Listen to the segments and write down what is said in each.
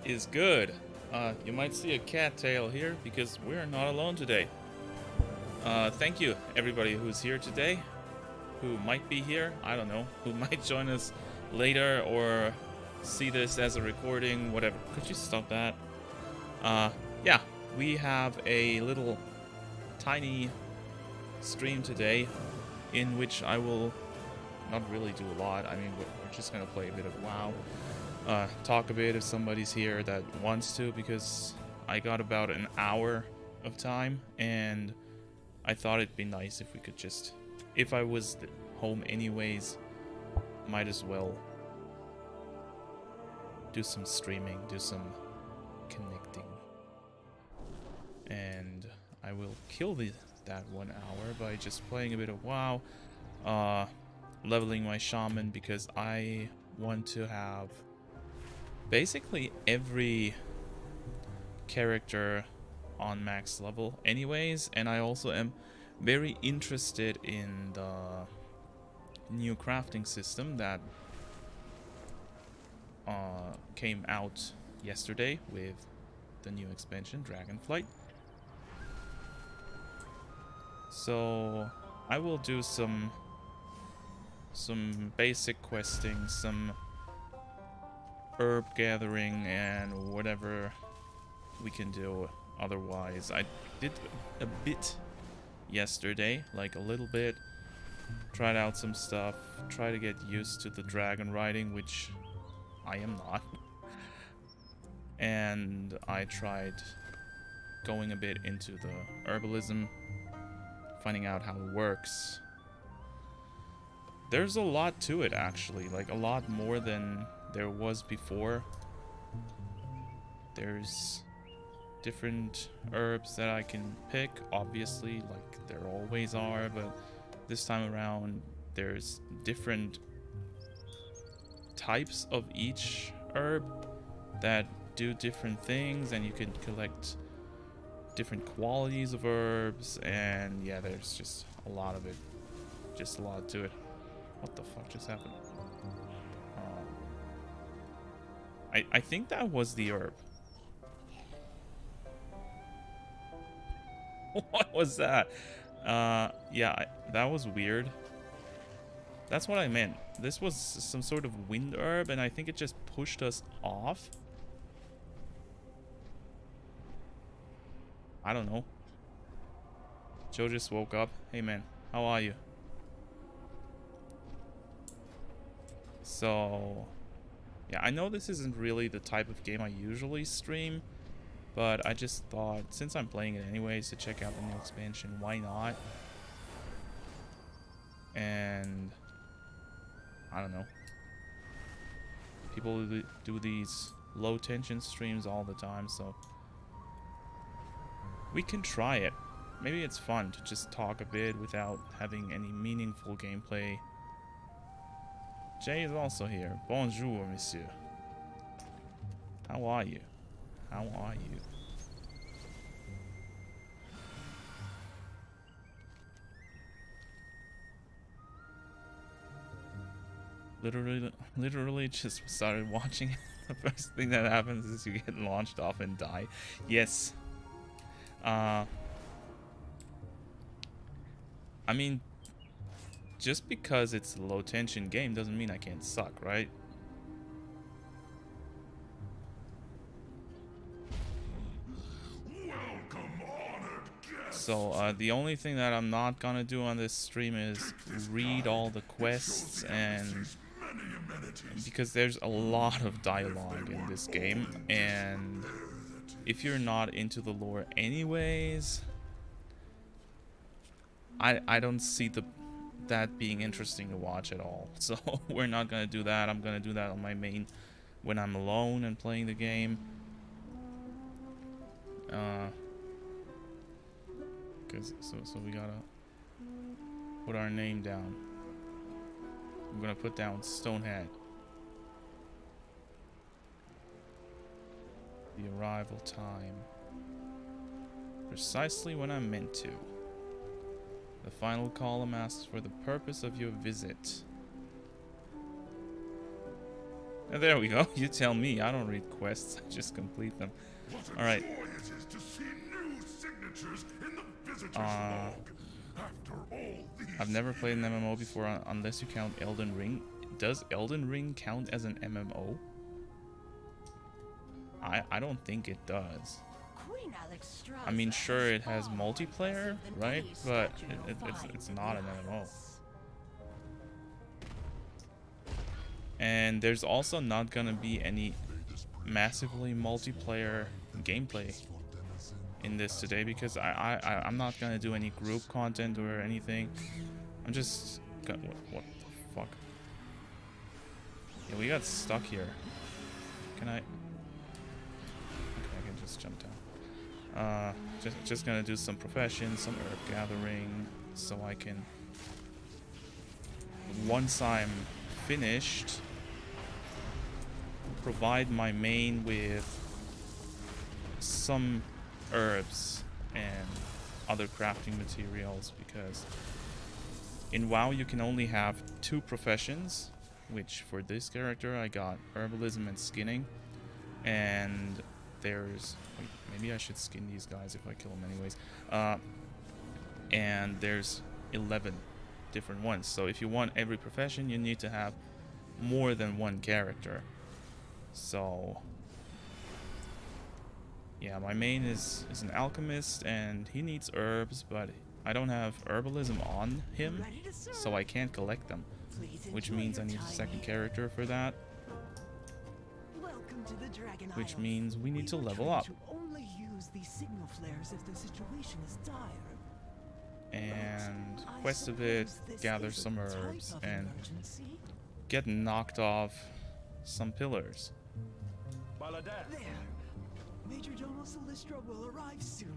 is good. You might see a cattail here because we're not alone today. Thank you, everybody who's here today, who might be here, I don't know, who might join us later or see this as a recording, whatever. Could you stop that? Yeah, we have a little tiny stream today in which I will not really do a lot. I mean, we're just gonna play a bit of WoW. Talk a bit if somebody's here that wants to, because I got about an hour of time and I thought it'd be nice if we could just, if I was home anyways, might as well do some streaming, do some connecting. And I will kill that 1 hour by just playing a bit of WoW, leveling my shaman, because I want to have basically every character on max level anyways, and I also am very interested in the new crafting system that came out yesterday with the new expansion, Dragonflight. So I will do some basic questing, some herb gathering, and whatever we can do otherwise. I did a bit yesterday, like a little bit, tried out some stuff, try to get used to the dragon riding, which I am not. And I tried going a bit into the herbalism, finding out how it works. There's a lot to it, actually, like a lot more than there was before. There's different herbs that I can pick, obviously, like there always are, but this time around there's different types of each herb that do different things, and you can collect different qualities of herbs, and yeah, there's just a lot of it, just a lot to it. What the fuck just happened? I think that was the herb. What was that? Yeah, that was weird. That's what I meant. This was some sort of wind herb, and I think it just pushed us off. I don't know. Joe just woke up. Hey man, how are you? So, yeah, I know this isn't really the type of game I usually stream, but I just thought, since I'm playing it anyways, to check out the new expansion, why not? And I don't know. People do these low tension streams all the time, so we can try it. Maybe it's fun to just talk a bit without having any meaningful gameplay. Jay is also here. Bonjour, monsieur. How are you? How are you? Literally just started watching. The first thing that happens is you get launched off and die. Yes. I mean, just because it's a low tension game doesn't mean I can't suck, right? So the only thing that I'm not gonna do on this stream is read all the quests, and because there's a lot of dialogue in this game, and if you're not into the lore anyways, I don't see that being interesting to watch at all. So we're not gonna do that. I'm gonna do that on my main when I'm alone and playing the game. So we gotta put our name down. I'm gonna put down Stonehead. The arrival time. Precisely when I'm meant to. The final column asks for the purpose of your visit. There we go. You tell me. I don't read quests. I just complete them. All right. I've never played an MMO before unless you count Elden Ring. Does Elden Ring count as an MMO? I don't think it does. I mean, sure, it has multiplayer, right? But it's not an MMO. And there's also not gonna be any massively multiplayer gameplay in this today because I'm not gonna do any group content or anything. I'm just what the fuck? Yeah, we got stuck here. Can I? Okay, I can just jump down. Just gonna do some professions, some herb gathering, so I can. Once I'm finished, provide my main with some herbs and other crafting materials, because in WoW you can only have 2 professions, which for this character I got herbalism and skinning, and there's wait, maybe I should skin these guys if I kill them anyways, and there's 11 different ones. So if you want every profession, you need to have more than one character. So yeah, my main is an alchemist and he needs herbs, but I don't have herbalism on him, so I can't collect them, which means I need a second character for that, which means we need to level up. And quest a bit, gather some herbs, and get knocked off some pillars. There. Major Domo Solistra will arrive soon.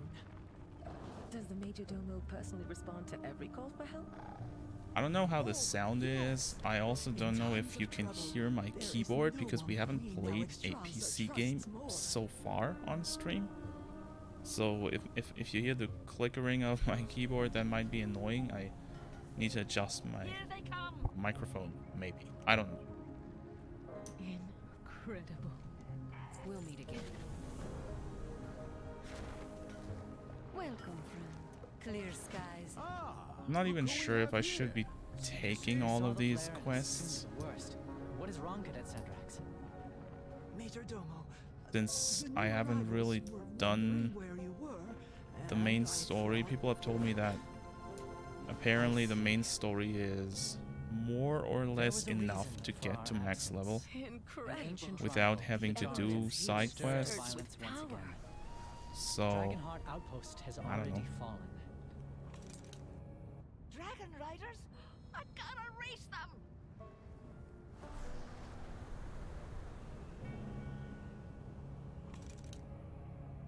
Does the Major Domo personally respond to every call for help? I don't know how the sound is. I also don't know if you can hear my keyboard because we haven't played a PC game so far on stream. So if you hear the clickering of my keyboard, that might be annoying. I need to adjust my microphone, maybe. I don't know. Incredible. We'll meet again. Welcome, friend. Clear skies. I'm not even sure if I should be taking all of these quests. What is wrong, Cadet Sendrax? Major Domo, Since I haven't really done the main story. People have told me that apparently the main story is more or less enough to get to max level without having to do side quests. So I don't know. Dragon Riders? I gotta race them!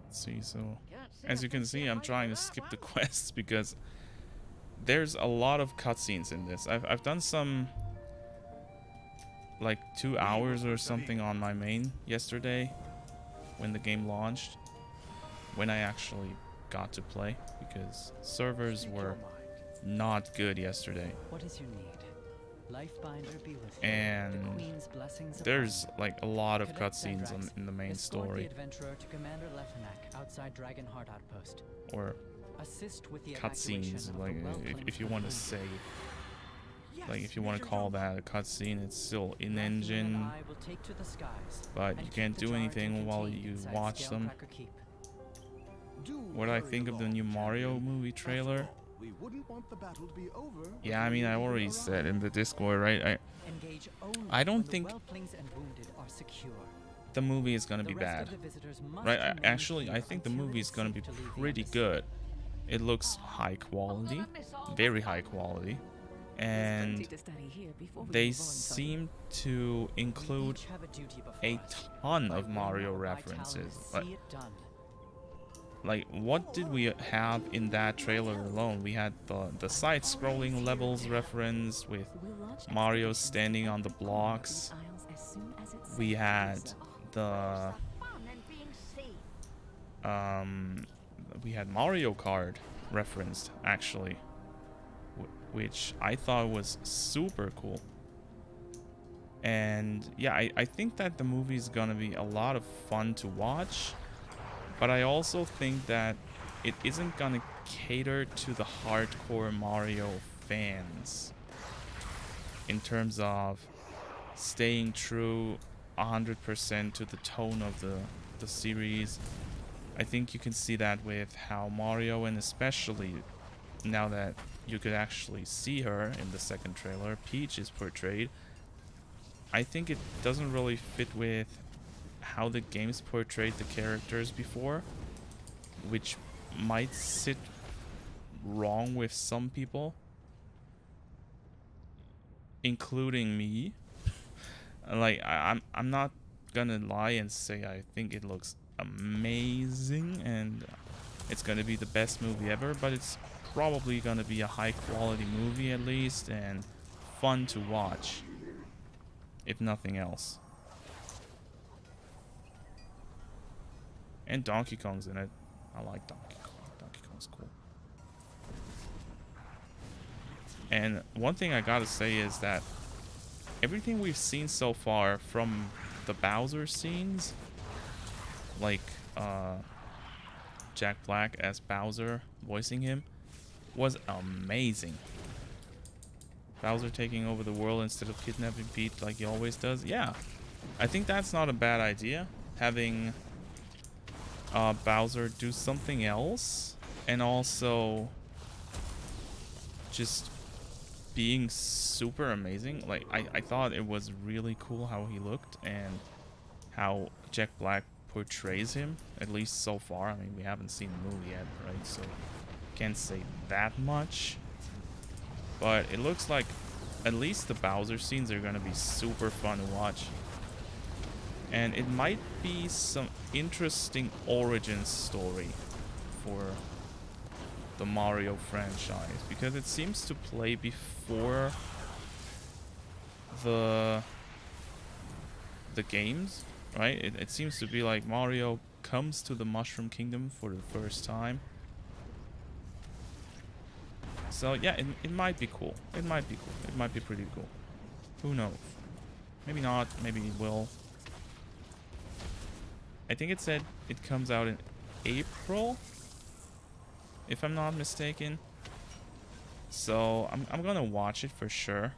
Let's see, so as you can see, I'm trying to skip the quests because there's a lot of cutscenes in this. I've done some like 2 hours or something on my main yesterday when the game launched, when I actually got to play, because servers were not good yesterday. What is your need? Lifebinder be with you. And there's like a lot of cutscenes in the main story. The adventurer to Commander Lefenak outside Dragonheart Outpost. Or assist with the cutscenes, like if you want to say, like if you want to call that a cutscene, it's still in engine, but you can't do anything while you watch them. What I think of the new Mario movie trailer? Yeah, I mean, I already said in the Discord, right? I don't think the movie is gonna be bad, right? Actually, I think the movie is gonna be pretty good. It looks high quality, very high quality, and they seem to include a ton of Mario references. Like, what did we have in that trailer alone? We had the side-scrolling levels reference with Mario standing on the blocks. We had the we had Mario Kart referenced, actually, which I thought was super cool. And yeah, I think that the movie is gonna be a lot of fun to watch, but I also think that it isn't gonna cater to the hardcore Mario fans in terms of staying true 100% to the tone of the series. I think you can see that with how Mario, and especially now that you could actually see her in the second trailer, Peach is portrayed. I think it doesn't really fit with how the games portrayed the characters before, which might sit wrong with some people, including me. Like, I'm not gonna lie and say I think it looks amazing and it's gonna be the best movie ever, but it's probably gonna be a high quality movie at least, and fun to watch, if nothing else. And Donkey Kong's in it. I like Donkey Kong. Donkey Kong's cool. And one thing I gotta say is that everything we've seen so far from the Bowser scenes, like Jack Black as Bowser voicing him, was amazing. Bowser taking over the world instead of kidnapping Pete like he always does. Yeah, I think that's not a bad idea. Having Bowser do something else, and also just being super amazing. Like, I thought it was really cool how he looked and how Jack Black portrays him, at least so far. I mean, we haven't seen the movie yet, right? So can't say that much. But it looks like at least the Bowser scenes are gonna be super fun to watch. And it might be some interesting origin story for the Mario franchise, because it seems to play before the games, right? It seems to be like Mario comes to the Mushroom Kingdom for the first time. So yeah, it might be cool. It might be cool. It might be pretty cool. Who knows? Maybe not. Maybe it will. I think it said it comes out in April, if I'm not mistaken. So I'm gonna watch it for sure.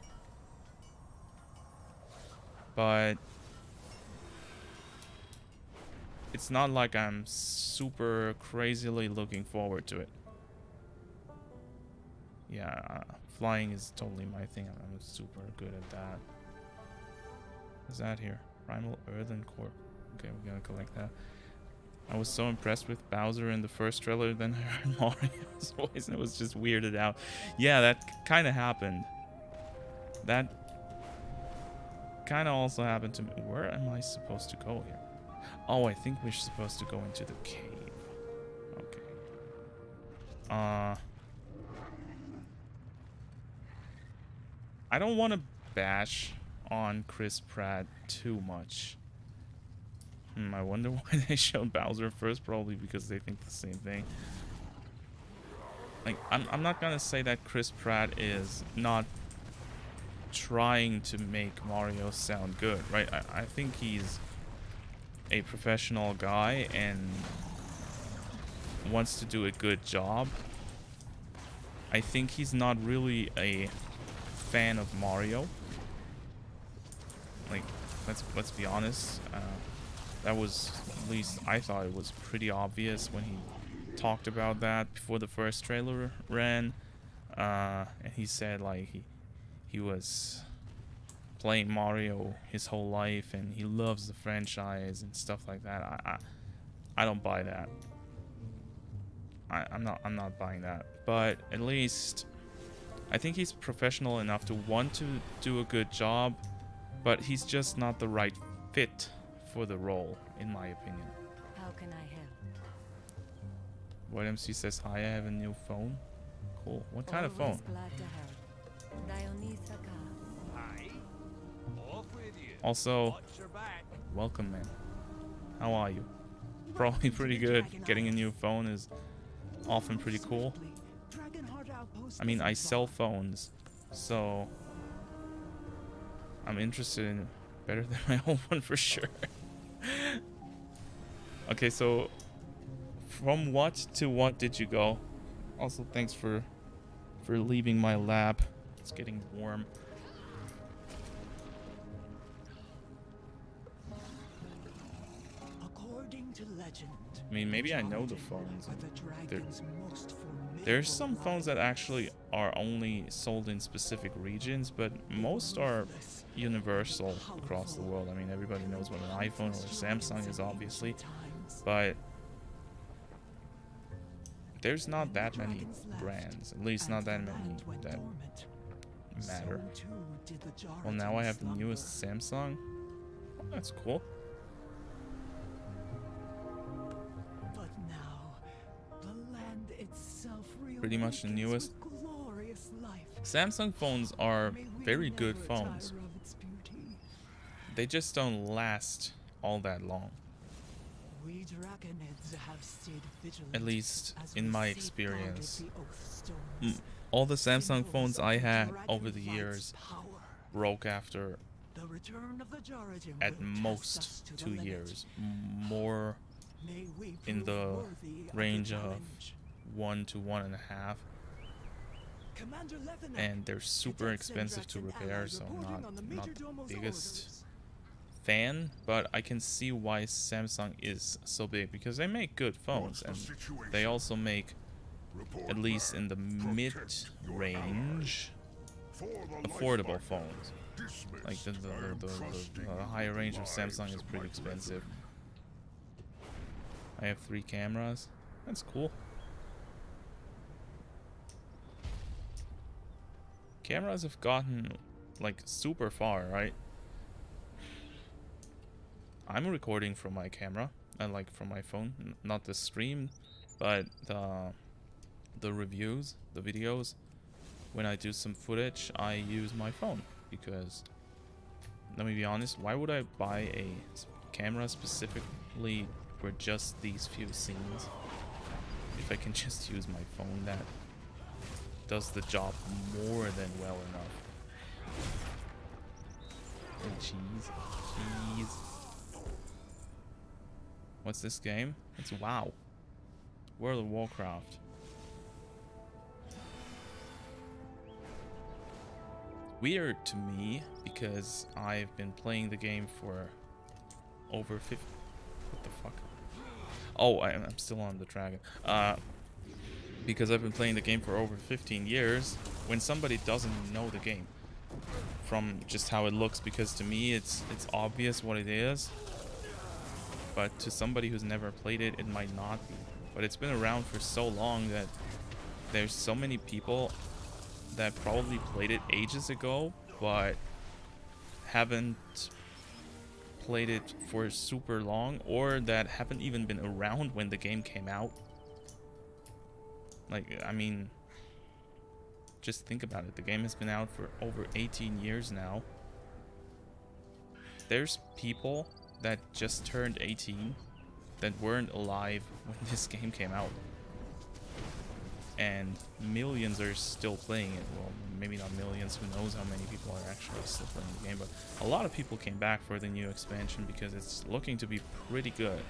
But it's not like I'm super crazily looking forward to it. Yeah, flying is totally my thing. I'm super good at that. What's that here? Primal Earthen Core. Okay, we gotta collect that. I was so impressed with Bowser in the first trailer, then I heard Mario's voice and it was just weirded out. Yeah, that kind of happened. That kind of also happened to me. Where am I supposed to go here? Oh, I think we're supposed to go into the cave. Okay. I don't want to bash on Chris Pratt too much. I wonder why they showed Bowser first. Probably because they think the same thing. Like, I'm not gonna say that Chris Pratt is not trying to make Mario sound good, right? I think he's a professional guy and wants to do a good job. I think he's not really a fan of Mario. Like, let's be honest. That was, at least I thought it was pretty obvious when he talked about that before the first trailer ran. And he said like he was playing Mario his whole life and he loves the franchise and stuff like that. I don't buy that. I'm not buying that. But at least I think he's professional enough to want to do a good job, but he's just not the right fit for the role, in my opinion. How can I help? YMC says, hi, I have a new phone. Cool. What kind of phone? Glad to help. Hi. Off with you. Also, Watch your back. welcome, man. How are you? Probably pretty good. Getting a new phone is often pretty cool. I mean, I sell phones, so I'm interested in better than my old one for sure. Okay, so from what to what did you go? Also, thanks for leaving my lab. It's getting warm. According to legend, I mean, maybe I know the phones. There's some phones that actually are only sold in specific regions, but most are universal across the world. I mean, everybody knows what an iPhone or Samsung is, obviously, but there's not that many brands, at least not that many that matter. Well, now I have the newest Samsung. Oh, that's cool. Pretty much the newest. Samsung phones are very good phones. They just don't last all that long. At least in my experience. All the Samsung phones I had over the years broke after at most 2 years. More in the range of 1 to 1.5, and they're super expensive to repair, so I'm not the biggest fan, but I can see why Samsung is so big, because they make good phones, and they also make, at least in the mid-range, affordable phones. Like the higher range of Samsung is pretty expensive. I have 3 cameras. That's cool. Cameras have gotten like super far, right? I'm recording from my camera, like from my phone, not the stream, but the reviews, the videos. When I do some footage, I use my phone, because let me be honest, why would I buy a camera specifically for just these few scenes if I can just use my phone that does the job more than well enough? Oh, jeez. What's this game? It's WoW. World of Warcraft. Weird to me, because I've been playing the game for over 50... What the fuck? Oh, I'm still on the dragon. Because I've been playing the game for over 15 years, when somebody doesn't know the game from just how it looks, because to me it's obvious what it is, but to somebody who's never played it, it might not be. But it's been around for so long that there's so many people that probably played it ages ago, but haven't played it for super long, or that haven't even been around when the game came out. Like, I mean, just think about it. The game has been out for over 18 years now. There's people that just turned 18 that weren't alive when this game came out. And millions are still playing it. Well, maybe not millions, who knows how many people are actually still playing the game, but a lot of people came back for the new expansion because it's looking to be pretty good.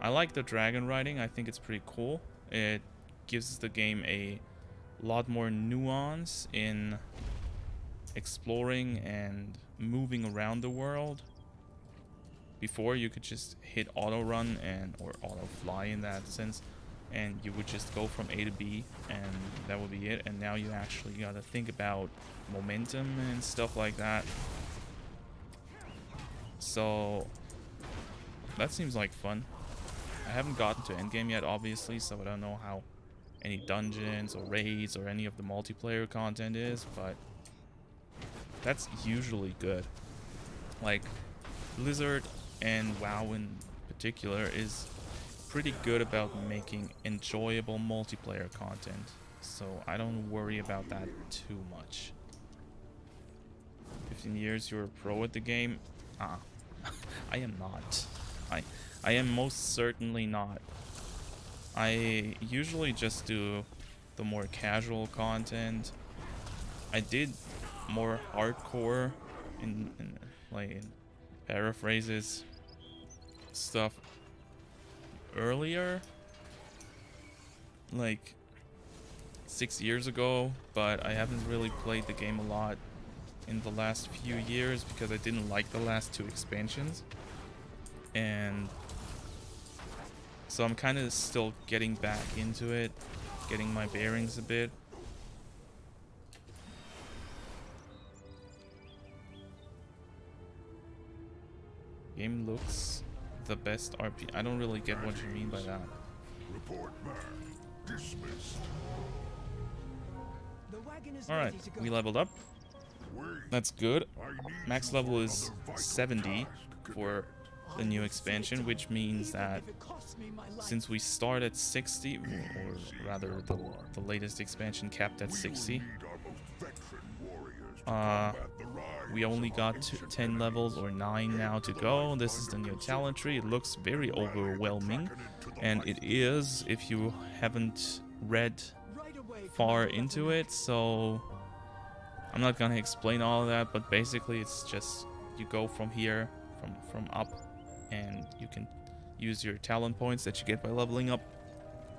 I like the dragon riding. I think it's pretty cool. It gives the game a lot more nuance in exploring and moving around the world. Before, you could just hit auto run or auto fly in that sense, and you would just go from A to B and that would be it. And now you actually gotta think about momentum and stuff like that. So that seems like fun. I haven't gotten to endgame yet, obviously, so I don't know how any dungeons or raids or any of the multiplayer content is, but that's usually good. Like, Blizzard and WoW in particular is pretty good about making enjoyable multiplayer content, so I don't worry about that too much. 15 years, you're a pro at the game? I am not. I am most certainly not. I usually just do the more casual content. I did more hardcore in like in paraphrases stuff earlier, like 6 years ago, but I haven't really played the game a lot in the last few years because I didn't like the last 2 expansions, and so I'm kind of still getting back into it, getting my bearings a bit. Game looks the best RP. I don't really get what you mean by that. Report back. Dismissed. The wagon is Alright, ready to go. we leveled up. Wait. That's good. I need Max you level for is another vital 70 task. for the new expansion, which means that since we start at 60, or rather the latest expansion capped at 60, We our most veteran warriors to combat the rise we only of got our to ancient 10 levels or 9 now to go. This is the new talent tree. It looks very overwhelming, and it is if you haven't read far into it, so I'm not gonna explain all of that, but basically it's just you go from here, from up, and you can use your talent points that you get by leveling up,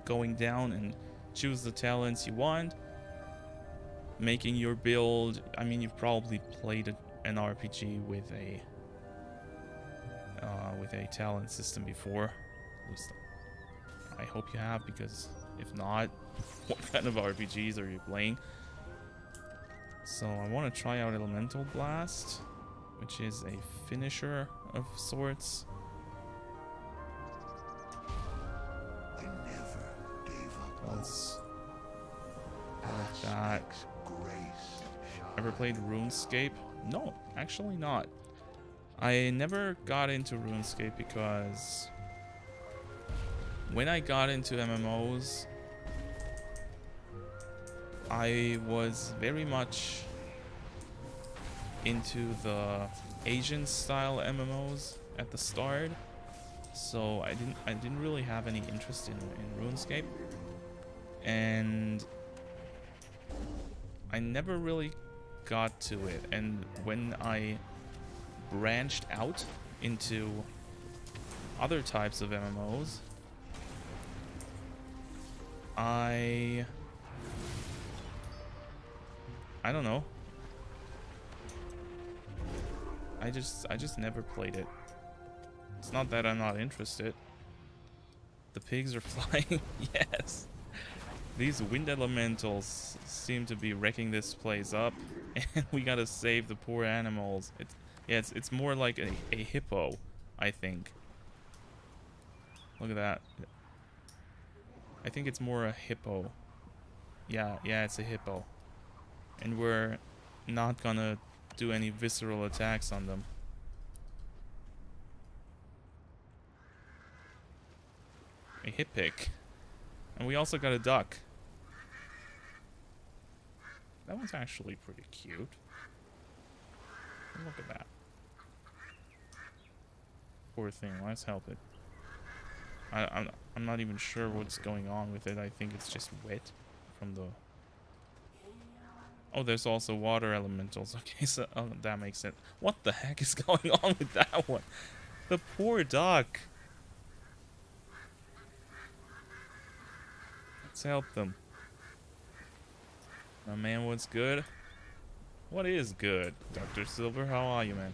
going down, and choose the talents you want, making your build. I mean, you've probably played an RPG with a talent system before. At least I hope you have, because if not, what kind of RPGs are you playing? So I want to try out Elemental Blast, which is a finisher of sorts. I never gave up. Let's like that. Grace. Ever played RuneScape? No, actually not. I never got into RuneScape because when I got into MMOs, I was very much into the Asian style MMOs at the start, so I didn't really have any interest in RuneScape, and I never really got to it. And when I branched out into other types of MMOs, I don't know. I just never played it. It's not that I'm not interested. The pigs are flying. Yes. These wind elementals seem to be wrecking this place up, and we gotta save the poor animals. It's more like a hippo, I think. Look at that. I think it's more a hippo. Yeah, it's a hippo. And we're not gonna do any visceral attacks on them. A hip pick. And we also got a duck. That one's actually pretty cute. Look at that. Poor thing, let's help it. I'm not even sure what's going on with it. I think it's just wet from the... Oh, there's also water elementals. Okay, so that makes sense. What the heck is going on with that one? The poor duck. Let's help them. My man, what's good? What is good, Dr. Silver? How are you, man?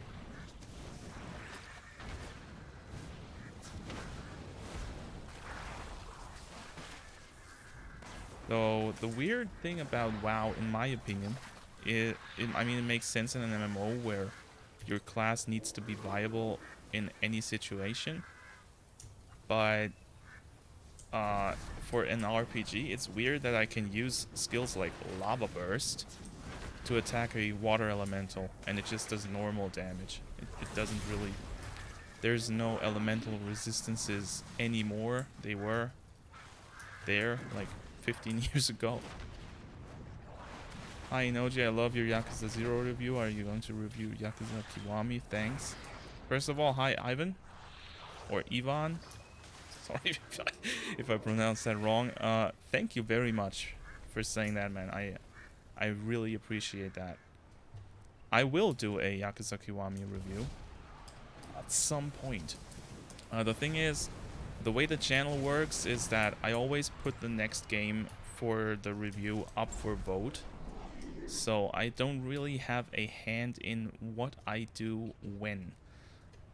So the weird thing about WoW, in my opinion, I mean, it makes sense in an MMO where your class needs to be viable in any situation, but for an RPG, it's weird that I can use skills like Lava Burst to attack a water elemental, and it just does normal damage. It doesn't really... There's no elemental resistances anymore. They were there, like 15 years ago. Hi Inoji, I love your Yakuza 0 review. Are you going to review Yakuza Kiwami? Thanks. First of all, hi Ivan. Or Ivan. Sorry if I pronounced that wrong. Thank you very much for saying that, man. I really appreciate that. I will do a Yakuza Kiwami review at some point. The thing is, the way the channel works is that I always put the next game for the review up for vote. So I don't really have a hand in what I do when.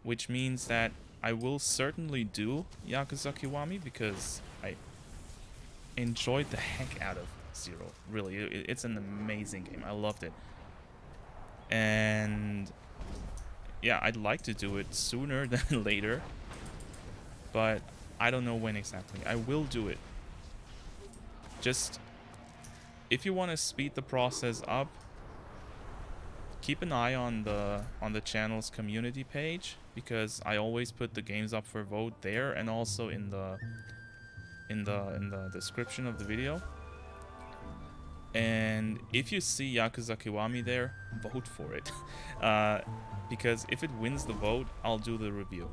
Which means that I will certainly do Yakuza Kiwami because I enjoyed the heck out of Zero. Really, it's an amazing game. I loved it. And yeah, I'd like to do it sooner than later. But I don't know when exactly. I will do it. Just, if you want to speed the process up, keep an eye on the channel's community page, because I always put the games up for vote there and also in the description of the video. And if you see Yakuza Kiwami there, vote for it. Because if it wins the vote, I'll do the review.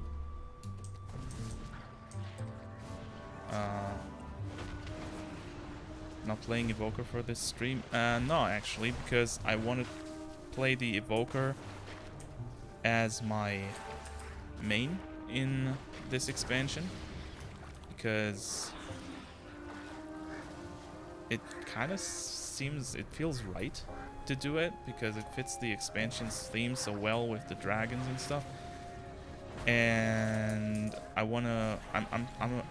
Not playing Evoker for this stream? No, actually, because I want to play the Evoker as my main in this expansion. Because it kind of it feels right to do it, because it fits the expansion's theme so well with the dragons and stuff. And I'm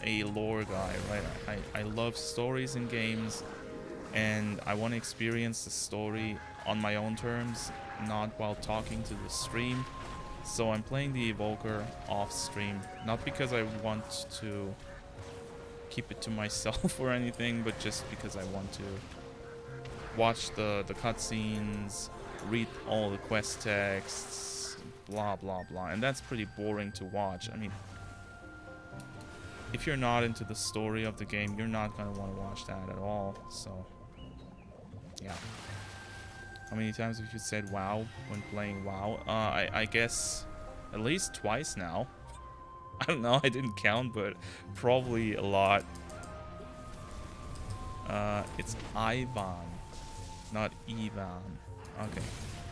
a lore guy, right? I love stories in games, and I want to experience the story on my own terms, not while talking to the stream. So I'm playing the Evoker off stream, not because I want to keep it to myself or anything, but just because I want to watch the cutscenes, read all the quest texts, blah blah blah, and that's pretty boring to watch. I mean, if you're not into the story of the game, you're not gonna want to watch that at all. So yeah. How many times have you said WoW when playing WoW? I guess at least twice now. I don't know, I didn't count, but probably a lot. It's Ivan, not Ivan. Okay,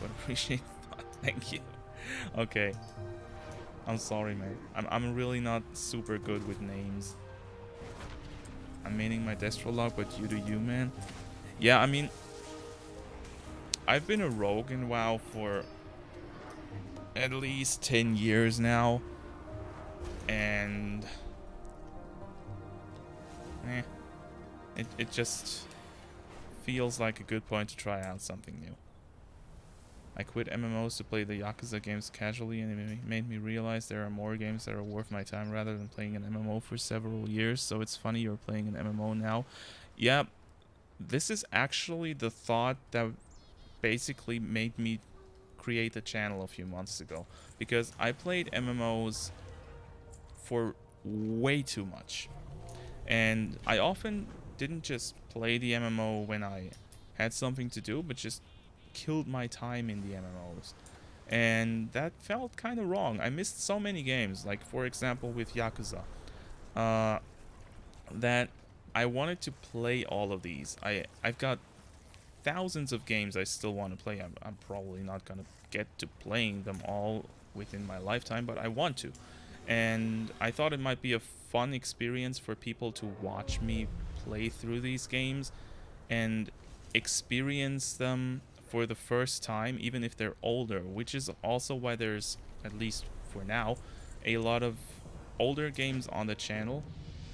but appreciate that. Thank you. Okay. I'm sorry, man. I'm really not super good with names. I'm maining my Destro log, but you do you, man. Yeah, I mean, I've been a rogue in WoW for at least 10 years now. And it just feels like a good point to try out something new. I quit MMOs to play the Yakuza games casually, and it made me realize there are more games that are worth my time rather than playing an MMO for several years. So it's funny you're playing an MMO now. Yeah, this is actually the thought that basically made me create the channel a few months ago, because I played MMOs for way too much, and I often didn't just play the MMO when I had something to do, but just killed my time in the MMOs, and that felt kind of wrong. I missed so many games, like for example with Yakuza, that I wanted to play all of these. I've got thousands of games I still want to play. I'm probably not gonna get to playing them all within my lifetime, but I want to. And I thought it might be a fun experience for people to watch me play through these games and experience them for the first time, even if they're older, which is also why there's, at least for now, a lot of older games on the channel,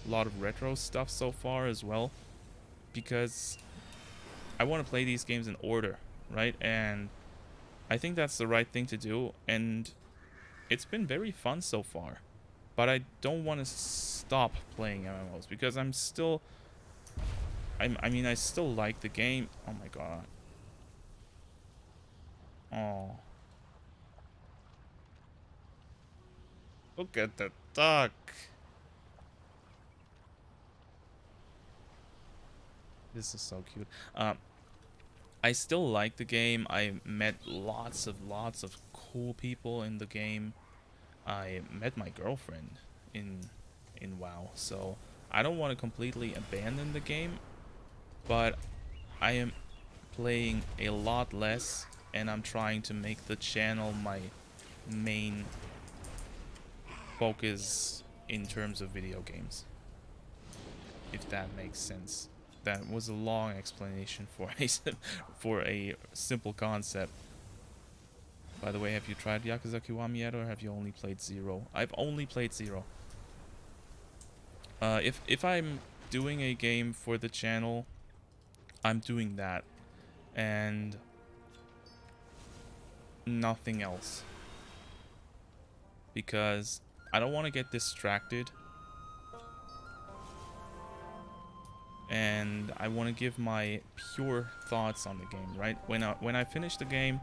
a lot of retro stuff so far as well, because I want to play these games in order, right? And I think that's the right thing to do, and it's been very fun so far. But I don't want to stop playing MMOs, because I'm still... I mean, I still like the game. Oh my god. Oh. Look at the duck. This is so cute. I still like the game. I met lots of cool people in the game. I met my girlfriend in WoW, so I don't want to completely abandon the game, but I am playing a lot less and I'm trying to make the channel my main focus in terms of video games. If that makes sense. That was a long explanation for a simple concept. By the way, have you tried Yakuza Kiwami yet, or have you only played 0? I've only played 0. If I'm doing a game for the channel, I'm doing that. And nothing else. Because I don't want to get distracted. And I want to give my pure thoughts on the game, right? When I finish the game,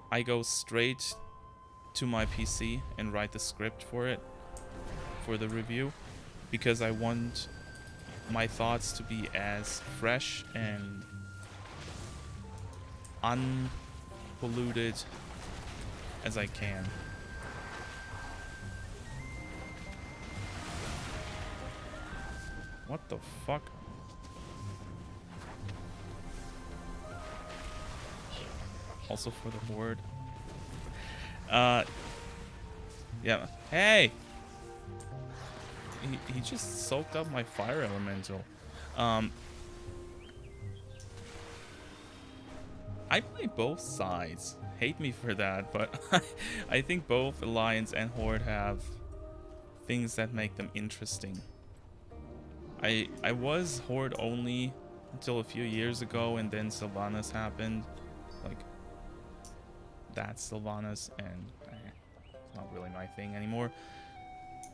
I go straight to my PC and write the script for it, for the review, because I want my thoughts to be as fresh and unpolluted as I can. What the fuck? Also for the horde. Yeah. Hey! He just soaked up my fire elemental. I play both sides. Hate me for that, but I think both Alliance and Horde have things that make them interesting. I was Horde only until a few years ago, and then Sylvanas happened. Like, that's Sylvanas, and it's not really my thing anymore.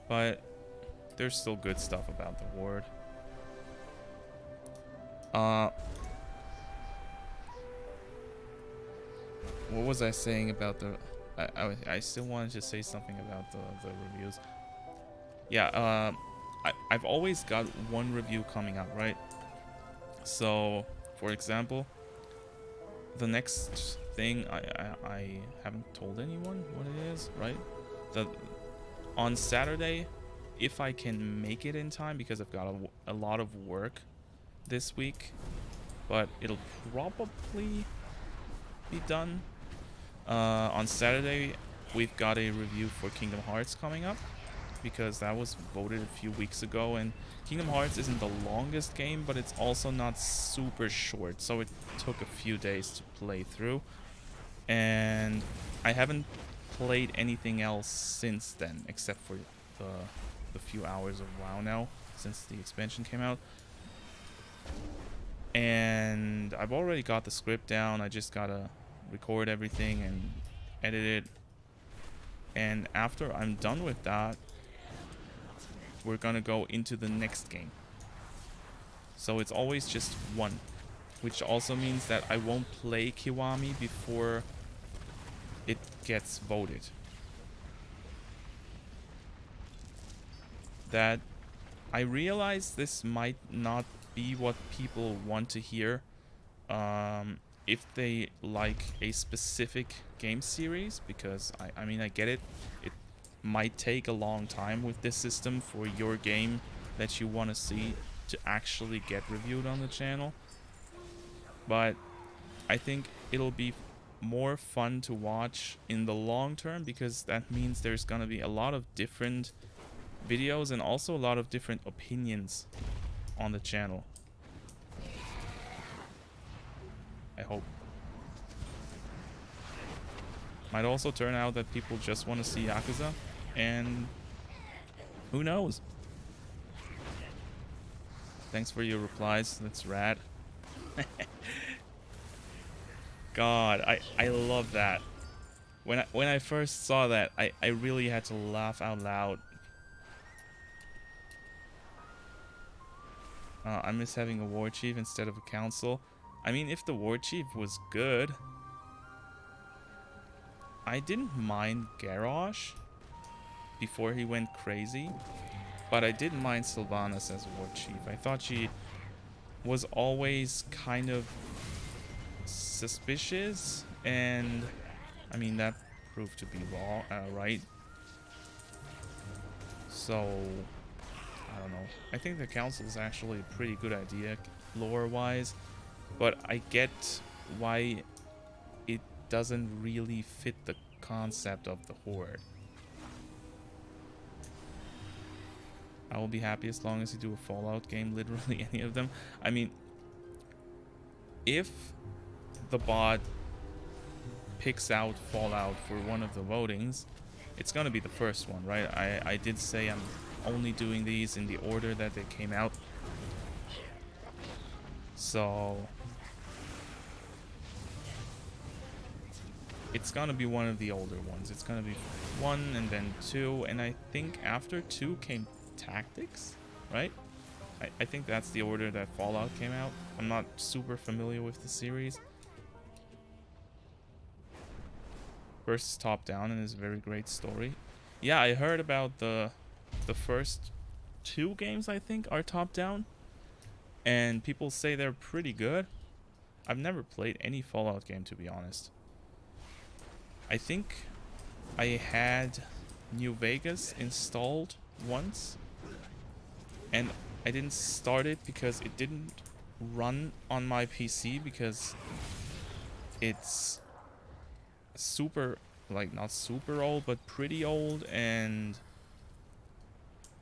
But there's still good stuff about the Horde. What was I saying about the... I still wanted to say something about the reviews. Yeah, I've always got one review coming out, right? So, for example, the next thing, I haven't told anyone what it is, right? On Saturday, if I can make it in time, because I've got a lot of work this week, but it'll probably be done. On Saturday, we've got a review for Kingdom Hearts coming up, because that was voted a few weeks ago, and Kingdom Hearts isn't the longest game, but it's also not super short, so it took a few days to play through, and I haven't played anything else since then, except for the few hours of WoW now, since the expansion came out. And I've already got the script down. I just gotta record everything and edit it, and after I'm done with that, we're gonna go into the next game. So it's always just one, which also means that I won't play Kiwami before it gets voted. That I realize this might not be what people want to hear if they like a specific game series, because I mean, I get it. It might take a long time with this system for your game that you want to see to actually get reviewed on the channel, but I think it'll be more fun to watch in the long term, because that means there's gonna be a lot of different videos and also a lot of different opinions on the channel. I hope. Might also turn out that people just want to see Yakuza, and who knows? Thanks for your replies. That's rad. God, I love that. When I first saw that, I really had to laugh out loud. I miss having a war chief instead of a council. I mean, if the war chief was good, I didn't mind Garrosh before he went crazy, but I didn't mind Sylvanas as war chief. I thought she was always kind of suspicious, and I mean, that proved to be wrong, right? So I don't know. I think the council is actually a pretty good idea lore-wise, but I get why it doesn't really fit the concept of the Horde. I will be happy as long as you do a Fallout game, literally any of them. I mean, if the bot picks out Fallout for one of the votings, it's gonna be the first one, right? I did say I'm only doing these in the order that they came out. So it's gonna be one of the older ones. It's gonna be 1 and then 2, and I think after 2 came Tactics, right? I think that's the order that Fallout came out. I'm not super familiar with the series. First is top down and is a very great story. Yeah, I heard about the first 2 games, I think, are top down, and people say they're pretty good. I've never played any Fallout game, to be honest. I think I had New Vegas installed once, and I didn't start it because it didn't run on my PC because it's super, like, not super old, but pretty old, and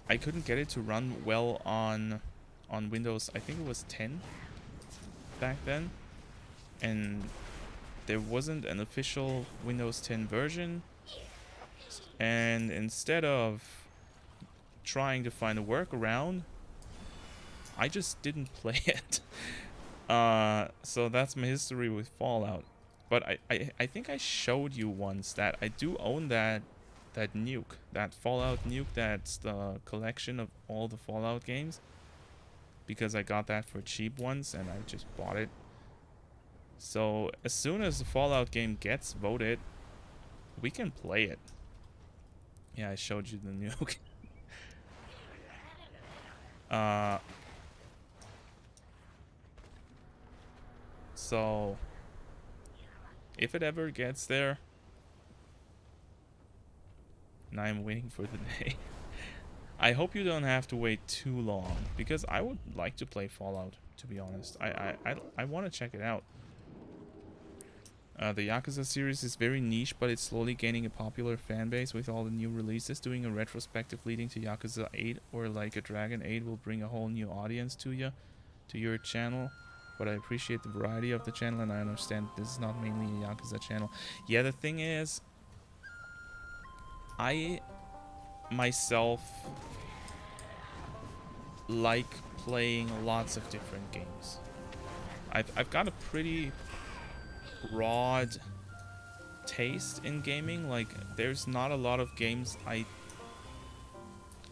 I couldn't get it to run well on Windows. I think it was 10 back then, and there wasn't an official Windows 10 version, and instead of trying to find a workaround, I just didn't play it. So that's my history with Fallout. But I think I showed you once that I do own that nuke, that Fallout nuke. That's the collection of all the Fallout games, because I got that for cheap once and I just bought it. So as soon as the Fallout game gets voted, we can play it. Yeah, I showed you the nuke. So if it ever gets there, and I'm waiting for the day. I hope you don't have to wait too long, because I would like to play Fallout, to be honest. I want to check it out. The Yakuza series is very niche, but it's slowly gaining a popular fan base with all the new releases. Doing a retrospective leading to Yakuza 8 or like a Dragon 8 will bring a whole new audience to your channel. But I appreciate the variety of the channel, and I understand this is not mainly a Yakuza channel. Yeah, the thing is, I myself like playing lots of different games. I've got a pretty broad taste in gaming. Like, there's not a lot of games I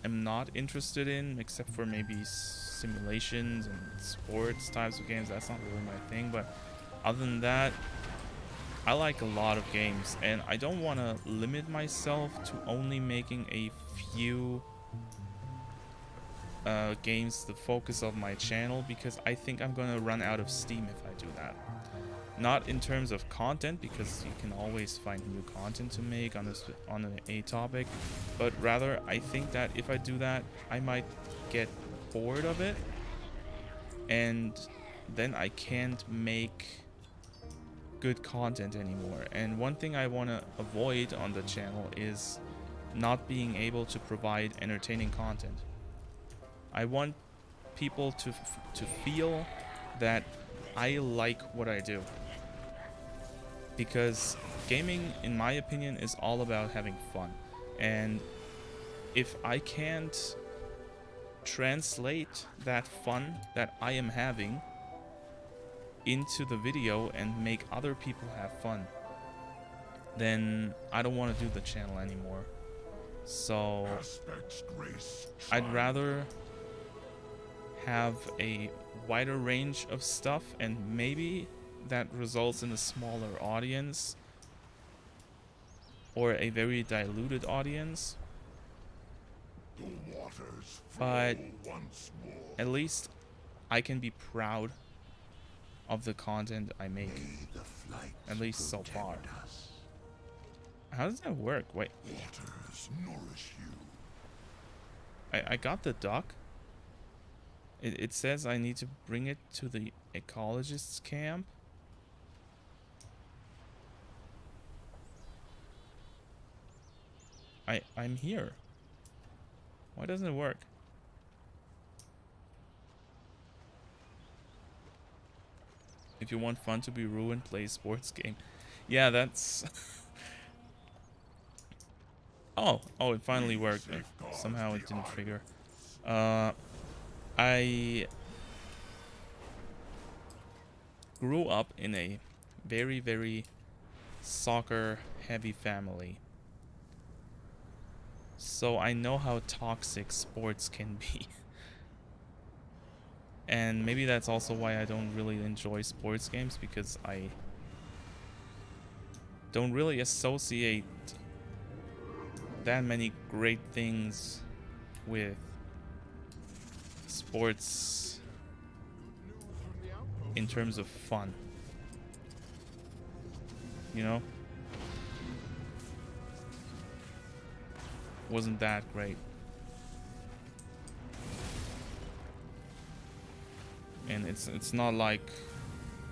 am not interested in, except for maybe simulations and sports types of games. That's not really my thing, but other than that, I like a lot of games, and I don't want to limit myself to only making a few games the focus of my channel, because I think I'm gonna run out of steam if I do that. Not in terms of content, because you can always find new content to make on a topic, but rather I think that if I do that, I might get bored of it, and then I can't make good content anymore. And one thing I want to avoid on the channel is not being able to provide entertaining content. I want people to feel that I like what I do, because gaming, in my opinion, is all about having fun. And if I can't translate that fun that I am having into the video and make other people have fun, then I don't want to do the channel anymore. So I'd rather have a wider range of stuff, and maybe that results in a smaller audience or a very diluted audience, but at least I can be proud of the content I make, at least so far. How does that work? Wait, I got the duck. It says I need to bring it to the ecologist's camp. I'm here. Why doesn't it work? If you want fun to be ruined, play a sports game. Yeah, that's... oh, it finally worked. Somehow it didn't trigger. I grew up in a very, very soccer-heavy family. So I know how toxic sports can be. And maybe that's also why I don't really enjoy sports games, because I don't really associate that many great things with sports in terms of fun. You know? Wasn't that great. And it's not like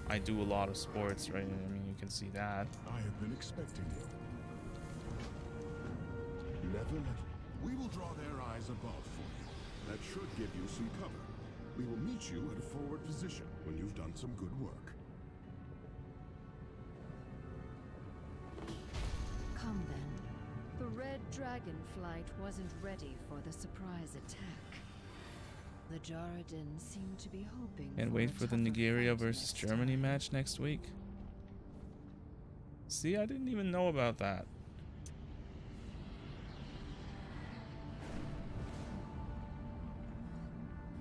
I do a lot of sports, right? I mean, you can see that. I have been expecting you. Never let... We will draw their eyes above for you. That should give you some cover. We will meet you at a forward position when you've done some good work. Come then. The red Dragonflight wasn't ready for the surprise attack. The Jaredin seem to be hoping. Can't wait for the Nigeria versus Germany match next week. See, I didn't even know about that.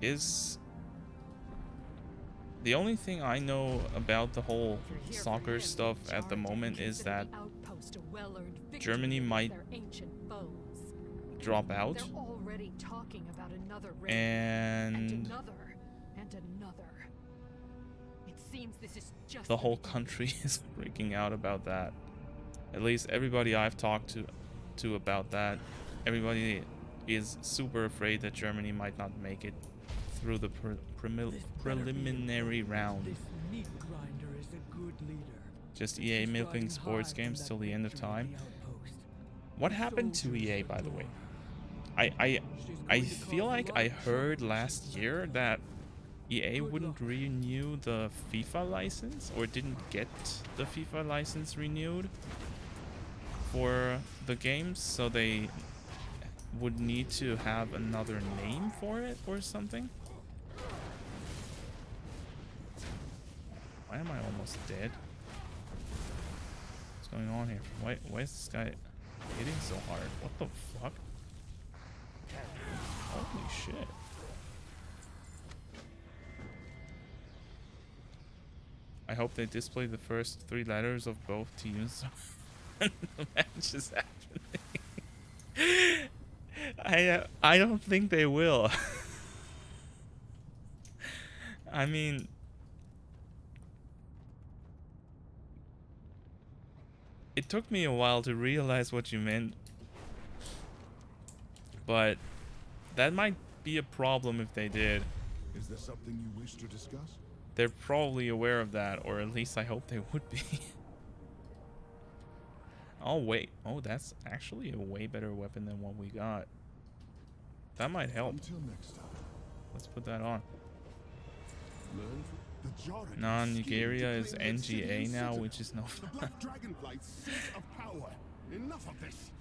Is the only thing I know about the whole soccer stuff at the moment is that Germany might drop out, and the whole country is freaking out about that. At least everybody I've talked to about that, everybody is super afraid that Germany might not make it through the preliminary round. Just EA milking sports games till the end of time. What happened to EA, by the way? I feel like I heard last year that EA wouldn't renew the FIFA license, or didn't get the FIFA license renewed for the games, so they would need to have another name for it or something. Why am I almost dead? What's going on here? Why is this guy hitting so hard? What the fuck? Holy shit. I hope they display the first 3 letters of both teams when the match is happening. I don't think they will. I mean, it took me a while to realize what you meant, but that might be a problem if they did. Is there something you wish to discuss? They're probably aware of that, or at least I hope they would be. Oh wait, oh, that's actually a way better weapon than what we got. That might help. Until next time. Let's put that on. No, Nigeria is NGA now, which is no fun. Enough of this.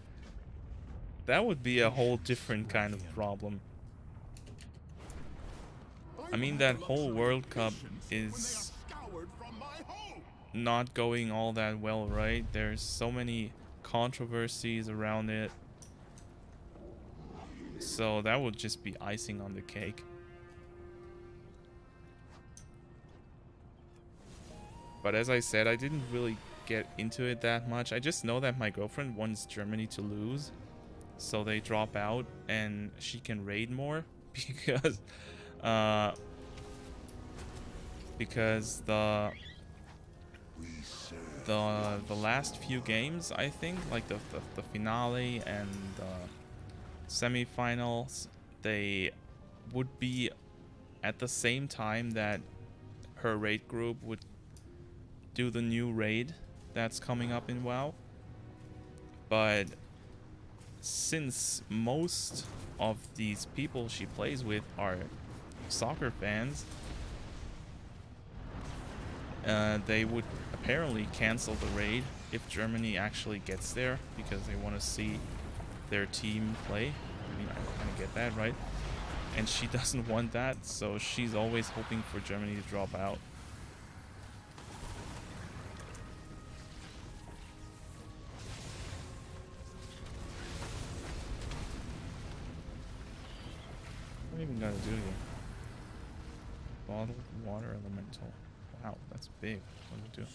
That would be a whole different kind of problem. I mean, that whole World Cup is not going all that well, right? There's so many controversies around it. So that would just be icing on the cake. But as I said, I didn't really get into it that much. I just know that my girlfriend wants Germany to lose, so they drop out and she can raid more because the last few games, I think, like the finale and the semifinals, they would be at the same time that her raid group would do the new raid that's coming up in WoW. But since most of these people she plays with are soccer fans, they would apparently cancel the raid if Germany actually gets there because they want to see their team play. I mean, I kind of get that, right? And she doesn't want that, so she's always hoping for Germany to drop out. What am I even gonna do here? Bottled water elemental. Wow, that's big. What do I do?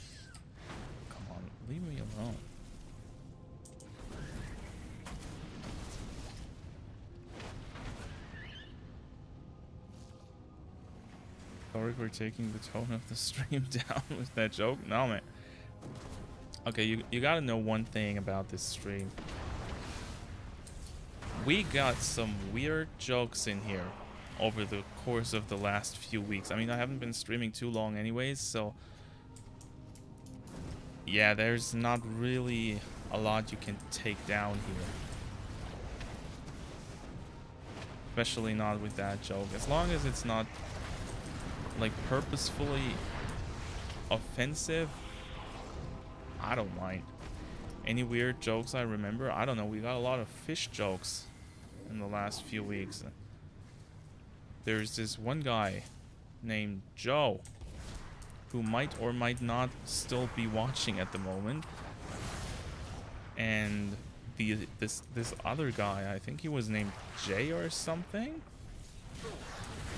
Come on, leave me alone. Sorry for taking the tone of the stream down with that joke. No, man. Okay, you gotta know one thing about this stream. We got some weird jokes in here over the course of the last few weeks. I mean, I haven't been streaming too long anyways, so yeah, there's not really a lot you can take down here. Especially not with that joke. As long as it's not like purposefully offensive, I don't mind. Any weird jokes I remember? I don't know, we got a lot of fish jokes in the last few weeks. There's this one guy named Joe who might or might not still be watching at the moment, and this other guy, I think he was named Jay or something,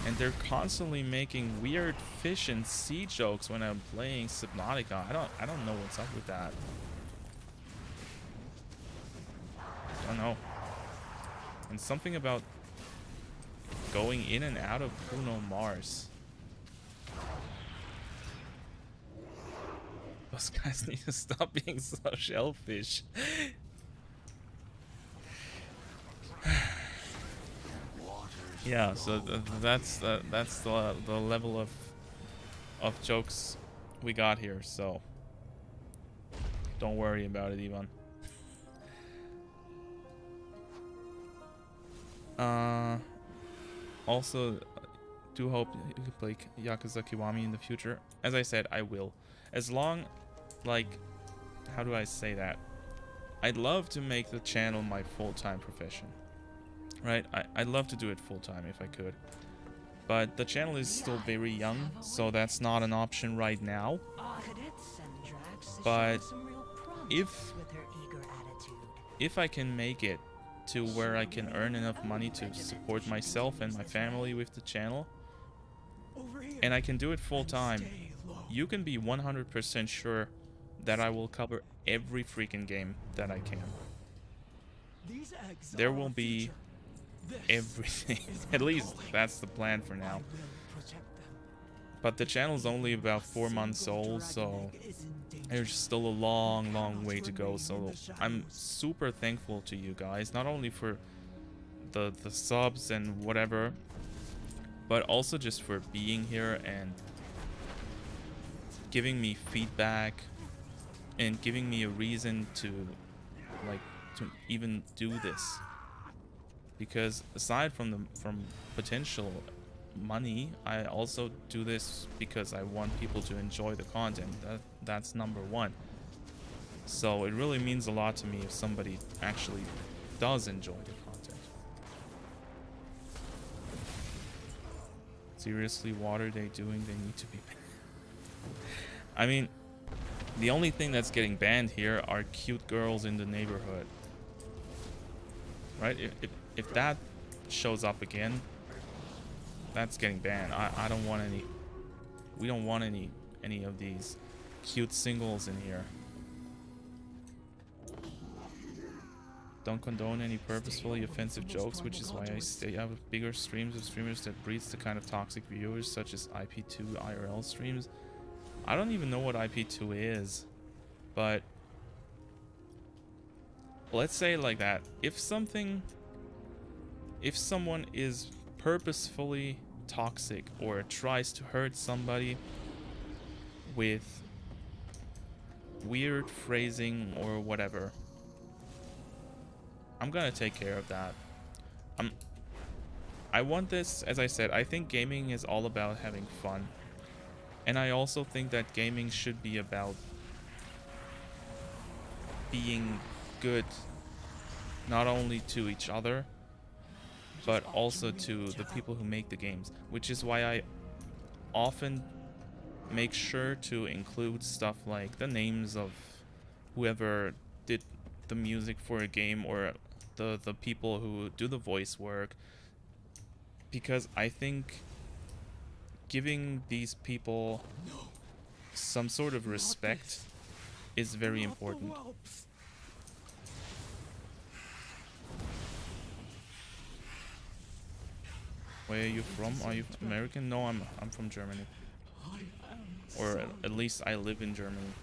and they're constantly making weird fish and sea jokes when I'm playing Subnautica. I don't know what's up with that. I don't know. And something about going in and out of Bruno Mars. Those guys need to stop being so shellfish. Yeah, so that's the level of jokes we got here. So don't worry about it, Ivan. Also, do hope you can play Yakuza Kiwami in the future. As I said, I will. As long, like, how do I say that? I'd love to make the channel my full-time profession. Right? I'd love to do it full-time if I could. But the channel is still very young, so that's not an option right now. But if I can make it to where I can earn enough money to support myself and my family with the channel, and I can do it full-time, you can be 100% sure that I will cover every freaking game that I can. There will be everything. At least that's the plan for now. But the channel's only about 4 months old, so there's still a long way to go. So I'm super thankful to you guys, not only for the subs and whatever, but also just for being here and giving me feedback and giving me a reason to even do this. Because aside from potential money, I also do this because I want people to enjoy the content. That's number one. So it really means a lot to me if somebody actually does enjoy the content. Seriously, what are they doing? They need to be banned. I mean, the only thing that's getting banned here are cute girls in the neighborhood. Right? If that shows up again, that's getting banned. I don't want any. We don't want any of these cute singles in here. Don't condone any purposefully offensive jokes, which is why I stay out of bigger streams of streamers that breeds the kind of toxic viewers such as IP2 IRL streams. I don't even know what IP2 is, but let's say it like that. If someone is purposefully toxic or tries to hurt somebody with weird phrasing or whatever, I'm gonna take care of that. I want this, as I said, I think gaming is all about having fun. And I also think that gaming should be about being good, not only to each other, but also to the people who make the games. Which is why I often make sure to include stuff like the names of whoever did the music for a game, or the people who do the voice work, because I think giving these people some sort of respect is very important. Where are you from? Are you American? No, I'm from Germany. Or at least I live in Germany.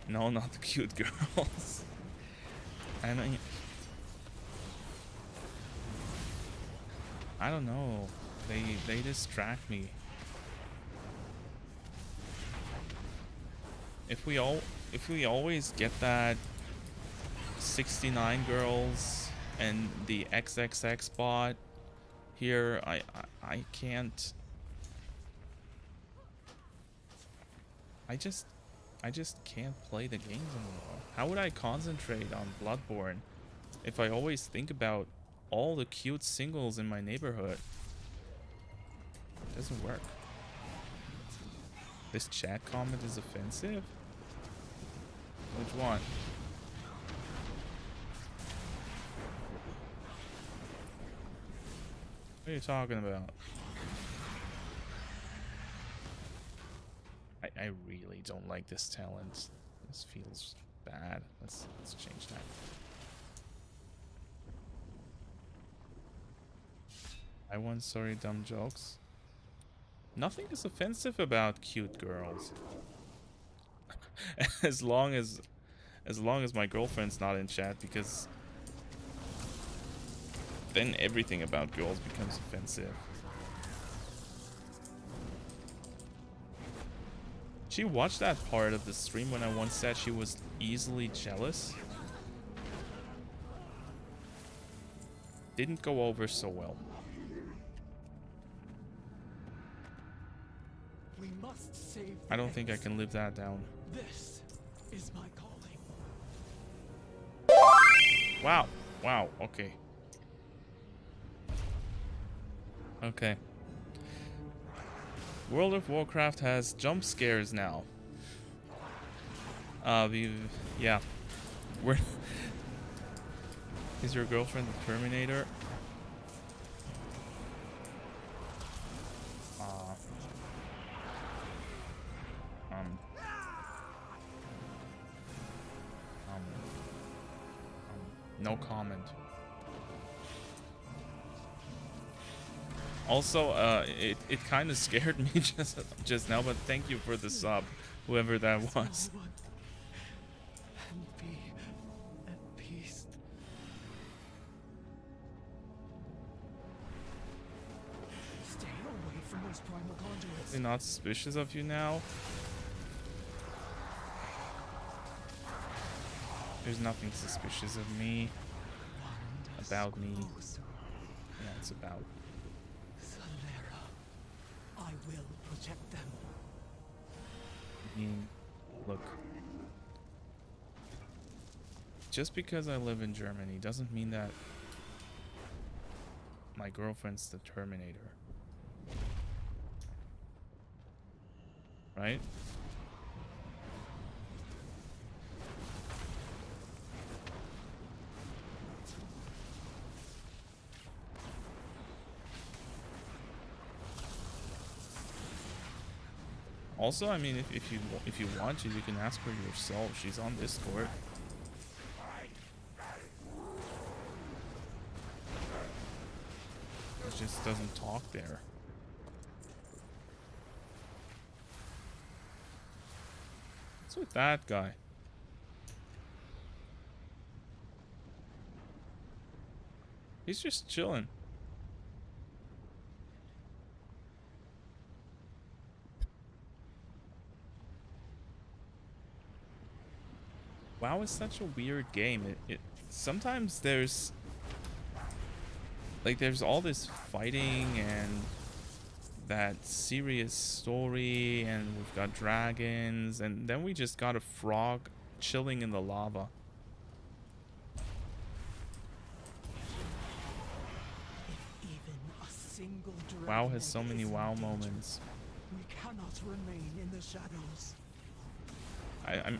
No, not the cute girls. I mean, I don't know. They distract me. If we always get that 69 girls and the XXX bot here, I can't. I just can't play the games anymore. How would I concentrate on Bloodborne if I always think about all the cute singles in my neighborhood? It doesn't work. This chat comment is offensive? Which one? What are you talking about? I really don't like this talent. This feels bad. Let's change that. I want sorry dumb jokes. Nothing is offensive about cute girls. as long as my girlfriend's not in chat, because then everything about girls becomes offensive. She watched that part of the stream when I once said she was easily jealous. Didn't go over so well. We must save I don't think I can live that down. This is my calling. Wow. Wow. Okay. Okay. World of Warcraft has jump scares now. Yeah. We're Is your girlfriend the Terminator? No comment. Also, it kind of scared me just now, but thank you for the sub, whoever that was. And be at peace. Stay away from those primal conduits. They're not suspicious of you now. There's nothing suspicious of me. About me. Yeah, it's about. Solera, I will protect them. I mean, look. Just because I live in Germany doesn't mean that my girlfriend's the Terminator. Right? Also, I mean, if you want to, you can ask her yourself. She's on Discord. She just doesn't talk there. What's with that guy? He's just chilling. WoW is such a weird game. It sometimes there's all this fighting and that serious story, and we've got dragons, and then we just got a frog chilling in the lava. Even a single WoW dragon has so egg many is in WoW danger. moments. We cannot remain in the shadows. I'm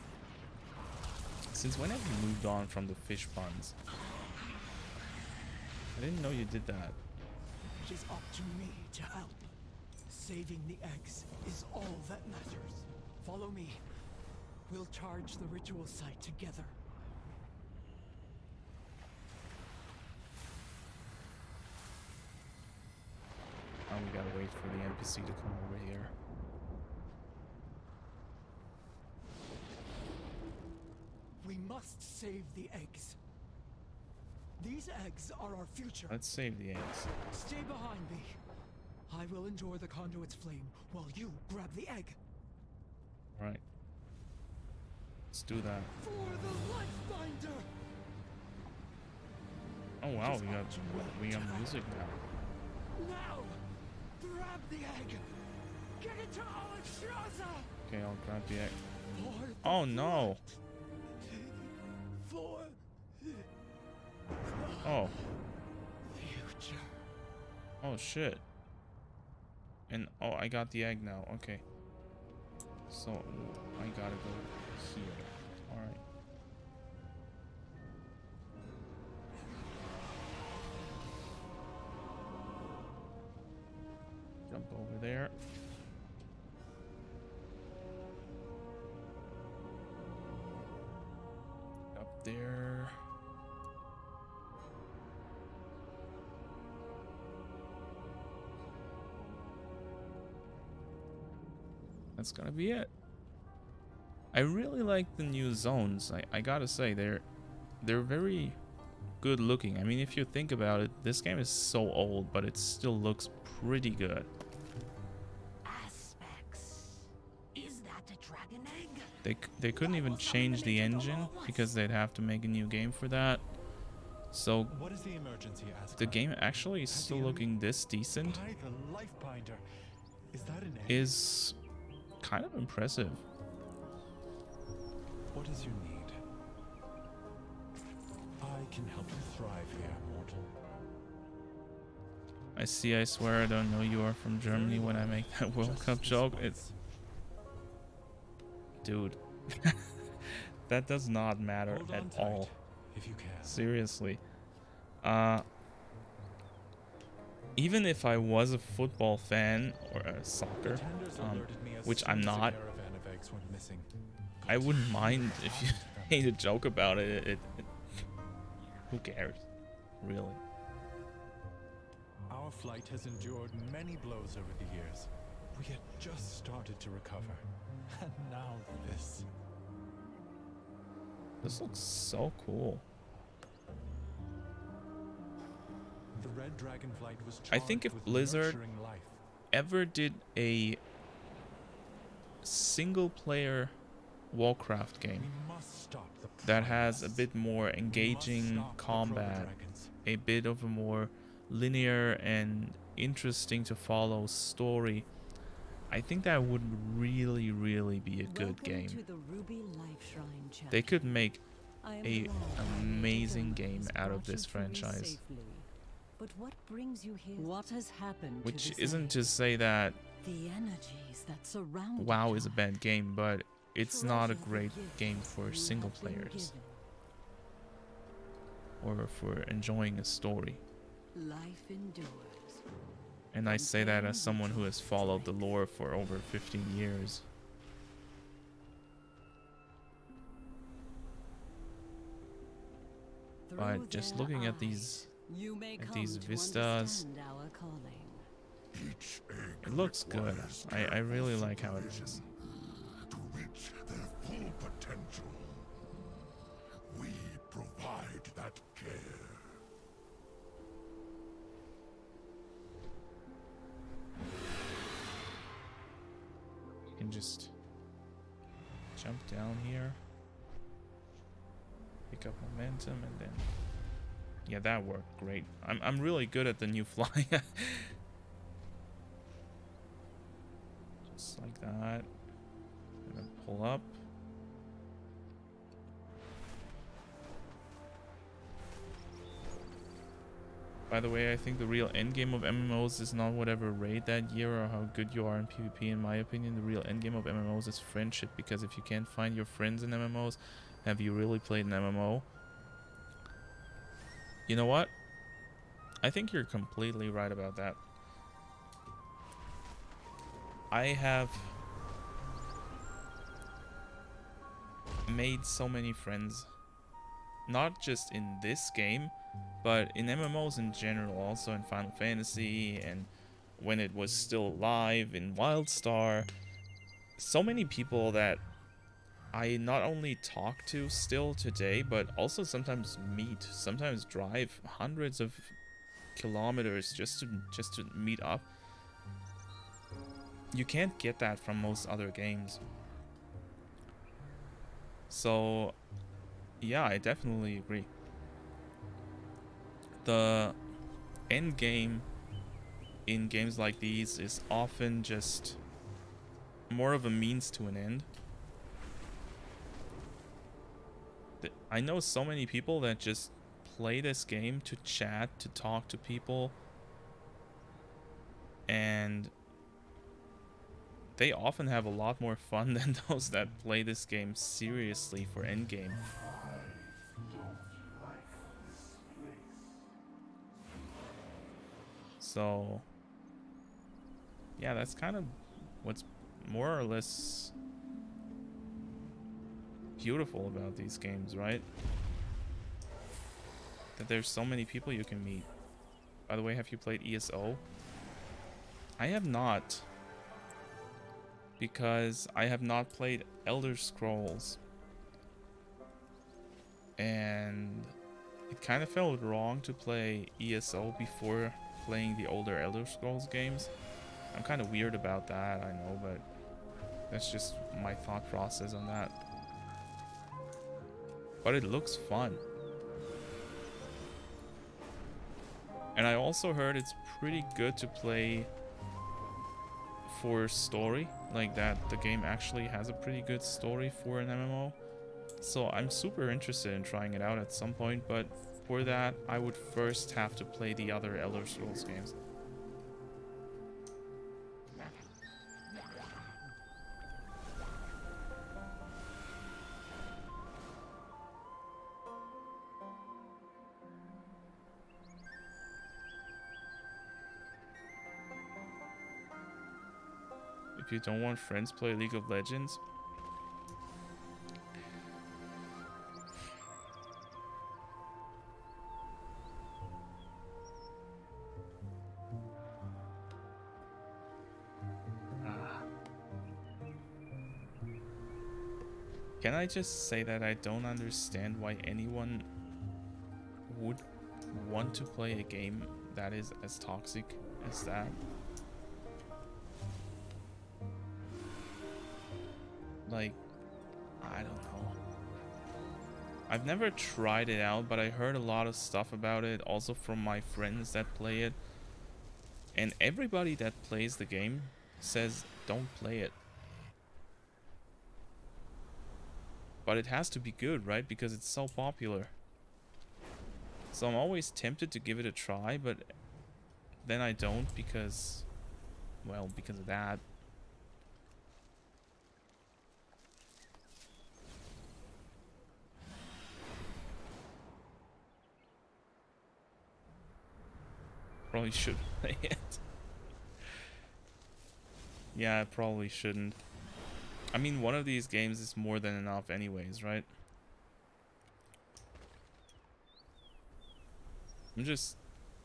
Since when have you moved on from the fish puns? I didn't know you did that. It is up to me to help. Saving the eggs is all that matters. Follow me. We'll charge the ritual site together. Oh, we gotta wait for the NPC to come over here. We must save the eggs. These eggs are our future. Let's save the eggs. Stay behind me. I will enjoy the conduit's flame while you grab the egg. Alright. Let's do that. For the life binder. Oh wow, Just we up to me got to help. music now. Now, grab the egg. Get it to Alexstrasza. Okay, I'll grab the egg. For the Oh no! For Oh. future. Oh shit. And oh, I got the egg now. Okay. So I gotta go here. Alright. Jump over there. Up there. That's gonna be it. I really like the new zones. I gotta say they're very good looking. I mean, if you think about it, this game is so old, but it still looks pretty good. Aspects. Is that a dragon egg? They couldn't even change the engine because they'd have to make a new game for that. So What is the emergency, Asgard? the game actually is still looking this decent. By the life binder. Is that an egg? Is kind of impressive. What is your need? I can help you thrive here, mortal. I swear I don't know you are from Germany when I make that World Cup joke. It's dude. That does not matter Hold at on tight, all. if you can. Seriously. Even if I was a football fan or a soccer, Tenders alerted me as which soon I'm as the not, caravan of eggs went missing. I wouldn't mind if you made a joke about it. Who cares? Really? Our flight has endured many blows over the years. We had just started to recover. And now this. This looks so cool. The red dragonflight was I think if charged with Blizzard nurturing life. ever did a single player Warcraft game We must stop the that has a progress. bit more We must engaging stop the combat, proto-dragons. a bit of a more linear and interesting to follow story, I think that would really, really be a good game. To the Ruby Life Shrine Chapter. They could make I am a glad amazing Dawn game has out of brought this you through franchise. safely. But what brings you here? What has happened? Which to this isn't egg? to say that The energies that surround WoW it is a are bad game, but it's not a treasure the great gift game for you single have been players given. or for enjoying a story. Life endures. And I say that as someone who has followed the lore for over 15 years. Through But just their looking at eyes, these you may at come these to vistas, understand our calling. Each egg it looks good. requires I careful really like how it supervision is. to reach their full potential. We provide that care. You can just jump down here. Pick up momentum and then... Yeah, that worked great. I'm really good at the new fly. Just like that. And then pull up. By the way, I think the real endgame of MMOs is not whatever raid that year or how good you are in PvP. In my opinion, the real endgame of MMOs is friendship, because if you can't find your friends in MMOs, have you really played an MMO? You know what? I think you're completely right about that. I have made so many friends, not just in this game, but in MMOs in general, also in Final Fantasy, and when it was still live in WildStar. So many people that I not only talk to still today, but also sometimes meet, sometimes drive hundreds of kilometers just to meet up. You can't get that from most other games. So yeah, I definitely agree. The end game in games like these is often just more of a means to an end. I know so many people that just play this game to chat, to talk to people, and they often have a lot more fun than those that play this game seriously for endgame. So yeah, that's kind of what's more or less beautiful about these games, right? That there's so many people you can meet. By the way, have you played ESO? I have not, because I have not played Elder Scrolls, and it kind of felt wrong to play ESO before playing the older Elder Scrolls games. I'm kind of weird about that, I know, but that's just my thought process on that. But it looks fun. And I also heard it's pretty good to play for story, like that the game actually has a pretty good story for an MMO. So I'm super interested in trying it out at some point, but for that I would first have to play the other Elder Scrolls games. If you don't want friends, play League of Legends. Can I just say that I don't understand why anyone would want to play a game that is as toxic as that? Like, I don't know. I've never tried it out, but I heard a lot of stuff about it, also from my friends that play it. And everybody that plays the game says don't play it. But it has to be good, right? Because it's so popular. So I'm always tempted to give it a try, but then I don't because, well, because of that. Probably should play it. Yeah, I probably shouldn't. I mean, one of these games is more than enough anyways, right? I'm just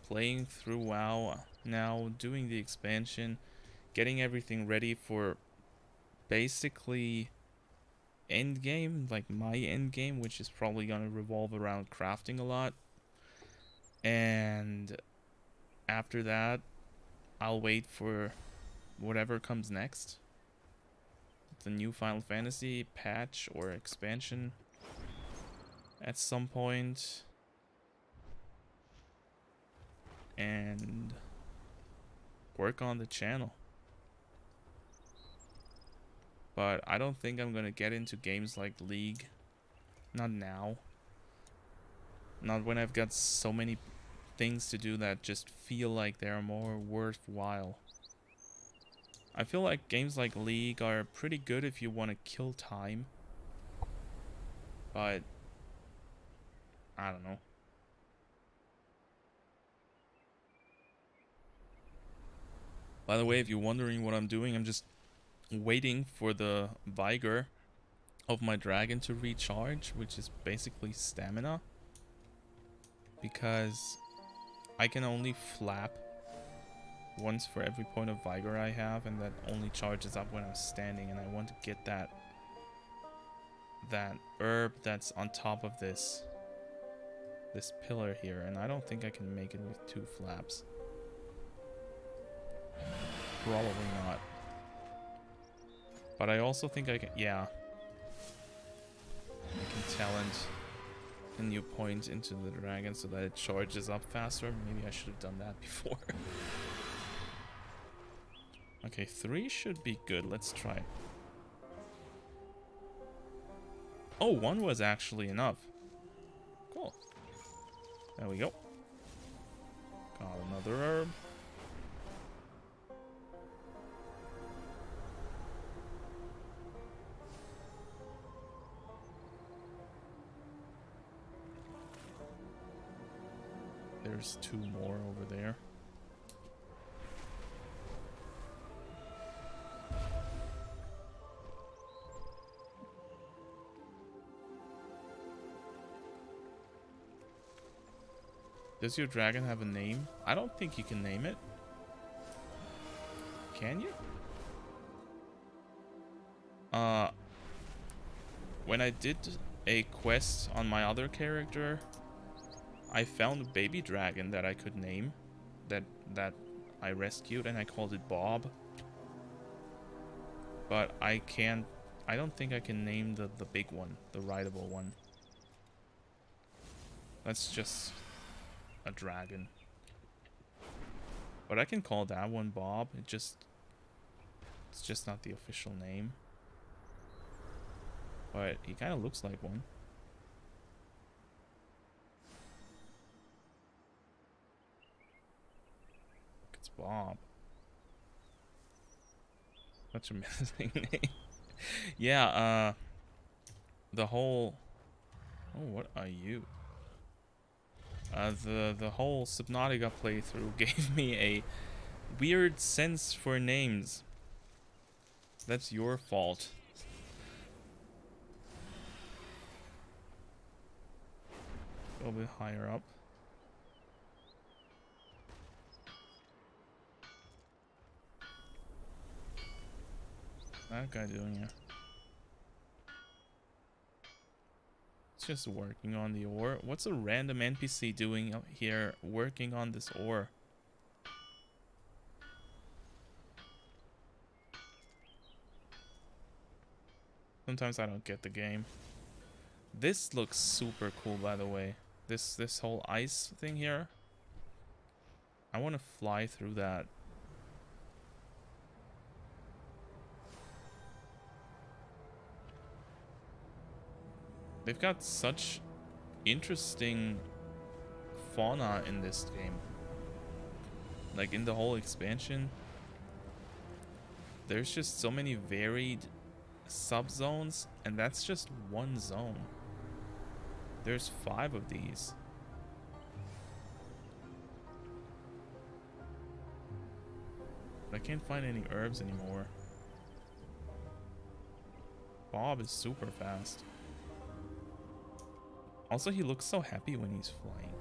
playing through WoW now, doing the expansion, getting everything ready for basically endgame, like my endgame, which is probably gonna revolve around crafting a lot. And after that, I'll wait for whatever comes next. The new Final Fantasy patch or expansion. at some point. And work on the channel. But I don't think I'm gonna get into games like League. Not now. Not when I've got so many things to do that just feel like they're more worthwhile. I feel like games like League are pretty good if you want to kill time. But I don't know. By the way, if you're wondering what I'm doing, I'm just waiting for the vigor of my dragon to recharge, which is basically stamina. Because I can only flap once for every point of vigor I have, and that only charges up when I'm standing, and I want to get that herb that's on top of this pillar here, and I don't think I can make it with 2 flaps. Probably not. But I also think I can, yeah. I can talent a new point into the dragon so that it charges up faster. Maybe I should have done that before. Okay, 3 should be good. Let's try it. Oh, 1 was actually enough. Cool. There we go. Got another herb. There's 2 more over there. Does your dragon have a name? I don't think you can name it. Can you? When I did a quest on my other character, I found a baby dragon that I could name, that I rescued, and I called it Bob. But I don't think I can name the big one, the rideable one. That's just a dragon. But I can call that one Bob. It's just not the official name. But he kind of looks like one. It's Bob. Such a menacing name. Yeah, the whole... Oh, what are you? The whole Subnautica playthrough gave me a weird sense for names. That's your fault. A little bit higher up. What's that guy doing here? It's just working on the ore. What's a random NPC doing out here working on this ore? Sometimes I don't get the game. This looks super cool, by the way. This whole ice thing here. I want to fly through that. They've got such interesting fauna in this game. Like in the whole expansion, there's just so many varied subzones, and that's just one zone. There's 5 of these. But I can't find any herbs anymore. Bob is super fast. Also, he looks so happy when he's flying.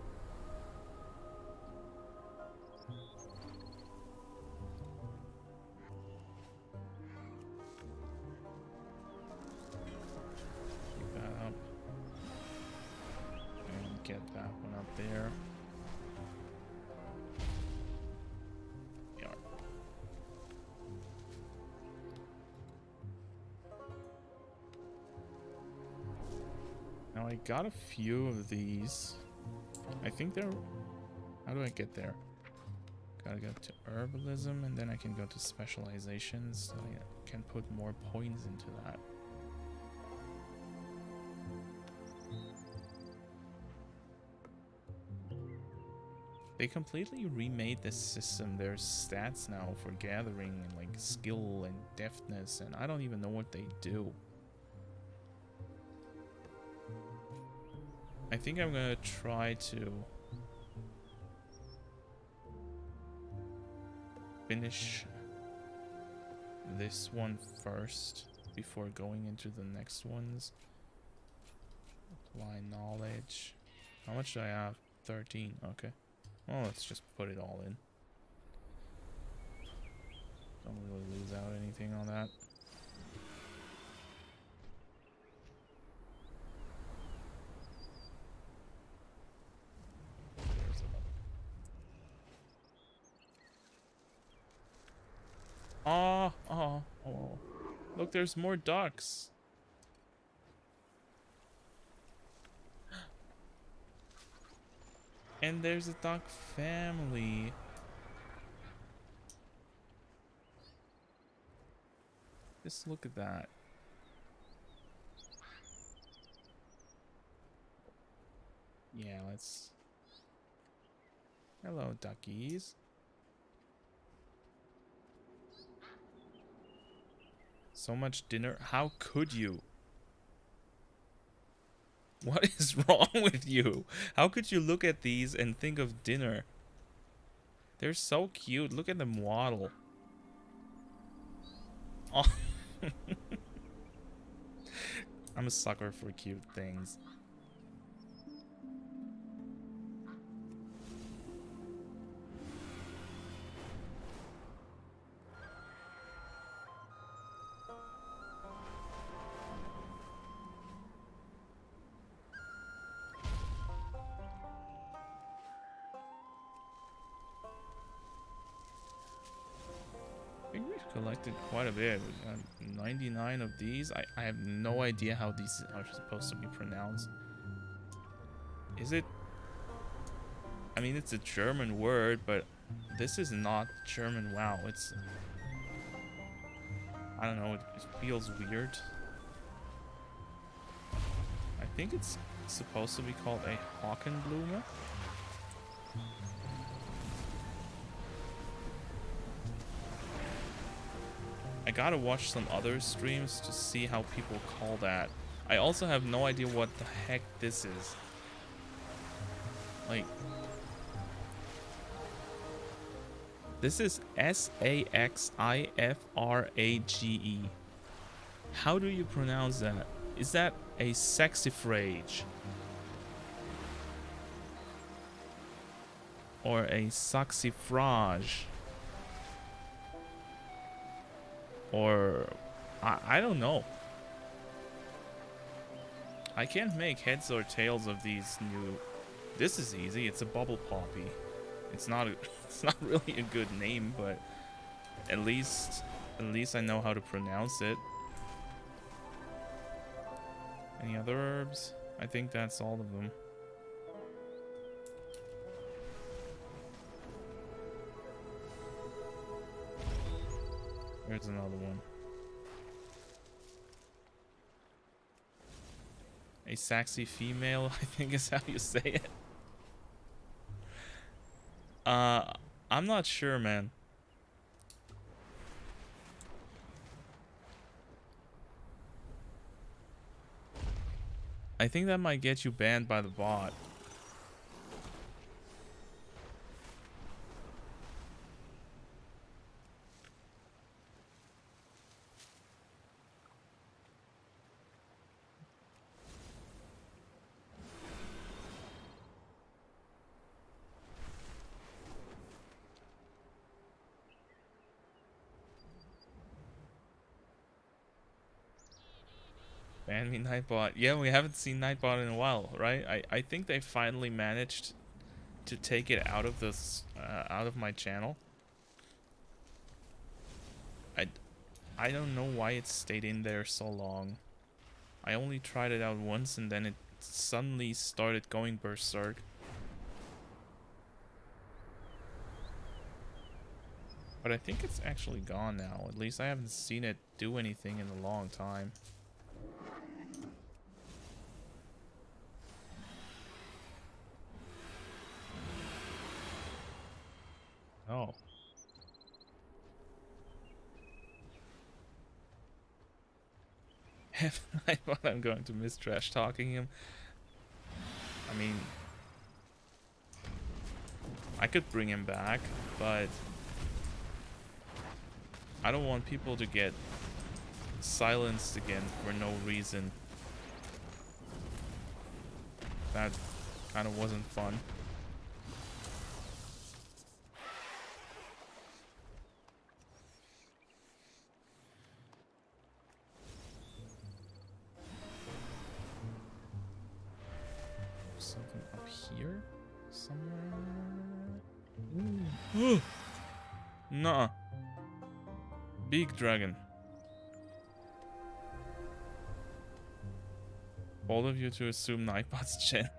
Pick that up. And get that one up there. Yeah. Now I got a few of these. I think they're... How do I get there? Gotta go to herbalism, and then I can go to specializations, so I can put more points into that. They completely remade this system. There's stats now for gathering and like skill and deftness, and I don't even know what they do. I think I'm gonna try to finish this one first before going into the next ones. Apply knowledge. How much do I have? 13. Okay. Well, let's just put it all in. Don't really lose out anything on that. There's another. Oh. Look, there's more ducks. And there's a duck family. Just look at that. Yeah, let's... Hello, duckies. So much dinner. How could you? What is wrong with you? How could you look at these and think of dinner? They're so cute. Look at them waddle. Oh. I'm a sucker for cute things. I think we've collected quite a bit. We got 99 of these. I have no idea how these are supposed to be pronounced. Is it? I mean, it's a German word, but this is not German. Wow, it's... I don't know, it feels weird. I think it's supposed to be called a Hawkenblume. I gotta watch some other streams to see how people call that. I also have no idea what the heck this is. Like... This is S-A-X-I-F-R-A-G-E. How do you pronounce that? Is that a saxifrage? Or a saxifrage? Or... I don't know. I can't make heads or tails of these new... This is easy. It's a bubble poppy. It's not really a good name, but at least I know how to pronounce it. Any other herbs? I think that's all of them. There's another one. A sexy female, I think is how you say it. I'm not sure, man. I think that might get you banned by the bot. Ban me Nightbot. Yeah, we haven't seen Nightbot in a while, right? I think they finally managed to take it out of this out of my channel. I don't know why it stayed in there so long. I only tried it out once and then it suddenly started going berserk. But I think it's actually gone now. At least I haven't seen it do anything in a long time. Oh. I thought I'm going to miss trash talking him. I mean, I could bring him back, but I don't want people to get silenced again for no reason. That kind of wasn't fun. Something up here? Somewhere? Ooh. Nuh-uh. Big dragon. All of you to assume Nightbot's gender.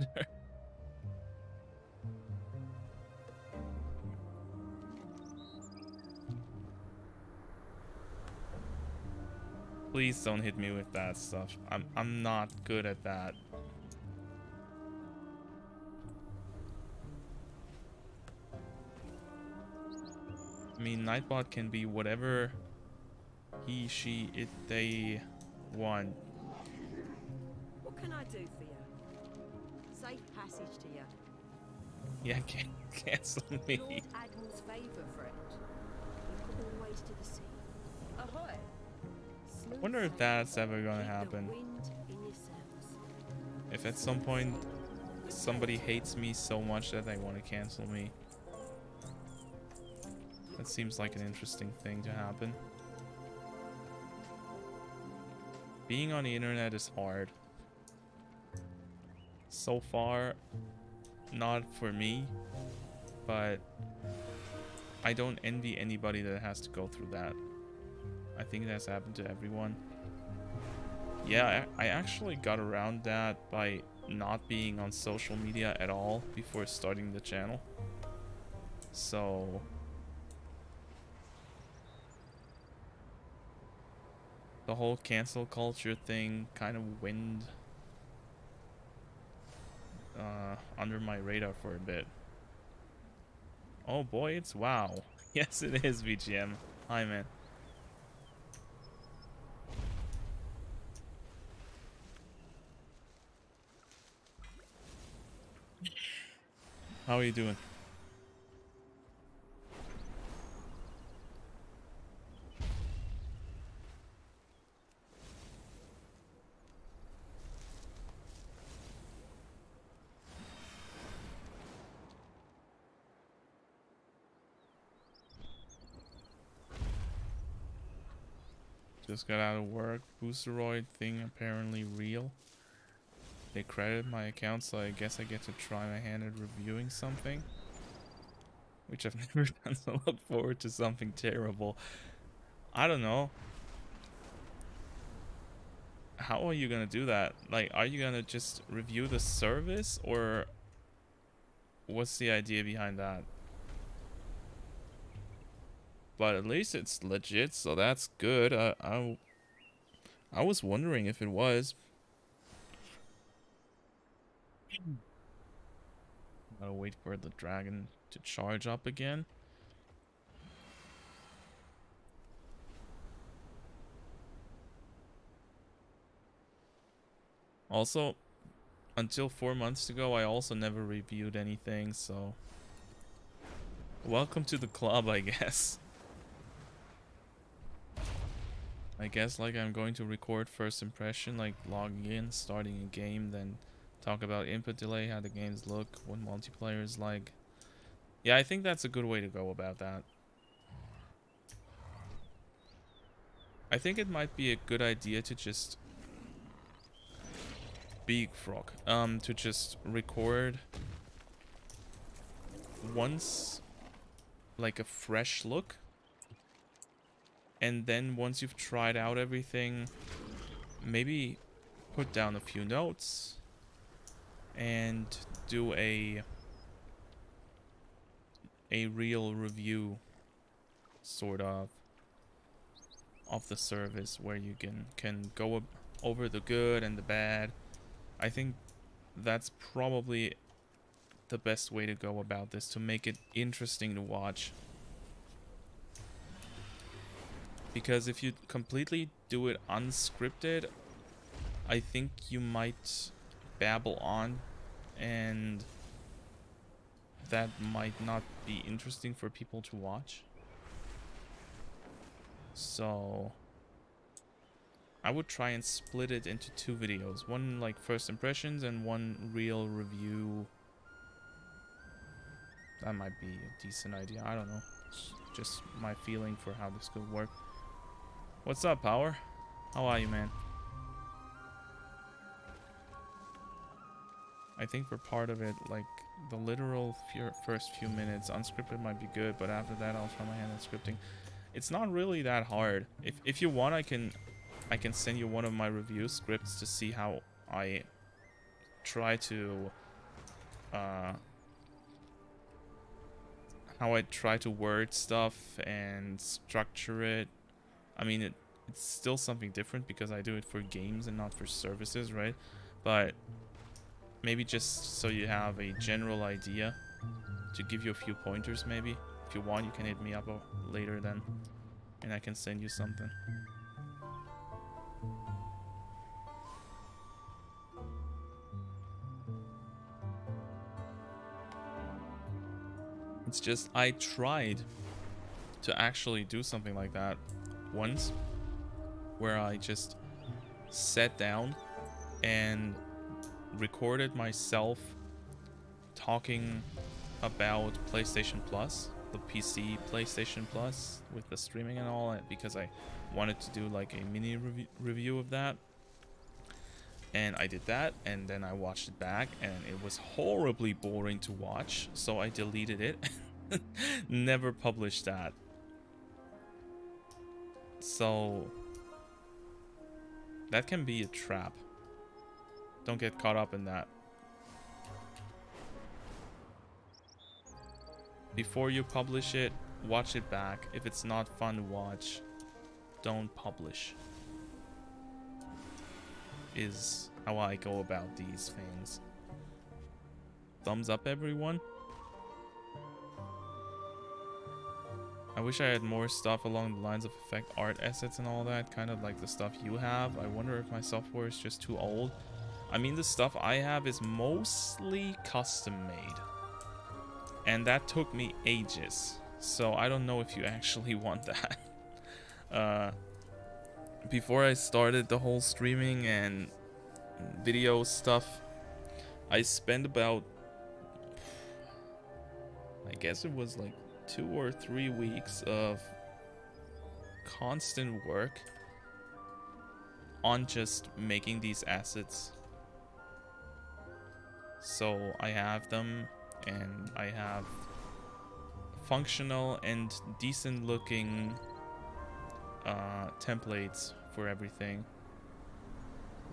Please don't hit me with that stuff. I'm not good at that. I mean, Nightbot can be whatever he, she, it, they want. What can I do for you? Safe passage to you. Yeah, cancel me. Lord Admiral's favour, friend. You come always to the sea. Ahoy! I wonder if that's ever gonna happen. If at some point somebody hates me so much that they want to cancel me. That seems like an interesting thing to happen. Being on the internet is hard. So far, not for me, but I don't envy anybody that has to go through that. I think that's happened to everyone. Yeah, I actually got around that by not being on social media at all before starting the channel. So the whole cancel culture thing kind of went under my radar for a bit. Oh boy, it's WoW. Yes, it is, VGM. Hi, man. How are you doing? Just got out of work. Boosteroid thing apparently real. They credited my account, so I guess I get to try my hand at reviewing something. Which I've never done, so look forward to something terrible. I don't know. How are you gonna do that? Like, are you gonna just review the service, or what's the idea behind that? But at least it's legit, so that's good. I was wondering if it was. Gotta wait for the dragon to charge up again. Also, until 4 months ago, I also never reviewed anything, so welcome to the club, I guess. I guess like I'm going to record first impression, like logging in, starting a game, then talk about input delay, how the games look, what multiplayer is like. Yeah, I think that's a good way to go about that. I think it might be a good idea to just Big Frog, to just record once, like a fresh look. And then once you've tried out everything, maybe put down a few notes and do a real review, sort of the service, where you can go over the good and the bad. I think that's probably the best way to go about this, to make it interesting to watch. Because if you completely do it unscripted, I think you might babble on, and that might not be interesting for people to watch. So I would try and split it into 2 videos. One like first impressions and one real review. That might be a decent idea. I don't know. It's just my feeling for how this could work. What's up, Power? How are you, man? I think for part of it, like the literal first few minutes, unscripted might be good, but after that I'll try my hand at scripting. It's not really that hard. If you want, I can send you one of my review scripts to see how I try to word stuff and structure it. I mean, it's still something different because I do it for games and not for services, right? But maybe just so you have a general idea, to give you a few pointers, maybe. If you want, you can hit me up later then, and I can send you something. It's just, I tried to actually do something like that once, where I just sat down and recorded myself talking about PlayStation Plus, the PC PlayStation Plus, with the streaming and all, because I wanted to do like a mini review of that. And I did that, and then I watched it back, and it was horribly boring to watch, so I deleted it. Never published that. So that can be a trap. Don't get caught up in that. Before you publish it, watch it back. If it's not fun to watch, don't publish. Is how I go about these things. Thumbs up, everyone. I wish I had more stuff along the lines of effect art assets and all that, kind of like the stuff you have. I wonder if my software is just too old. I mean, the stuff I have is mostly custom made, and that took me ages, so I don't know if you actually want that. Before I started the whole streaming and video stuff, I spent about, I guess it was like 2 or 3 weeks of constant work on just making these assets. So I have them, and I have functional and decent looking templates for everything.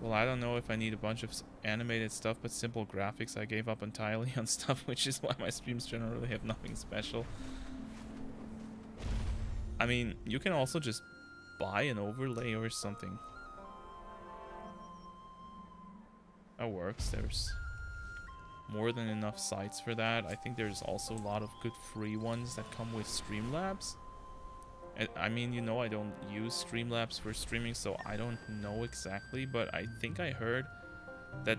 Well, I don't know if I need a bunch of animated stuff, but simple graphics I gave up entirely on stuff, which is why my streams generally have nothing special. I mean, you can also just buy an overlay or something. That works. There's more than enough sites for that. I think there's also a lot of good free ones that come with Streamlabs. I mean, you know, I don't use Streamlabs for streaming, so I don't know exactly, but I think I heard that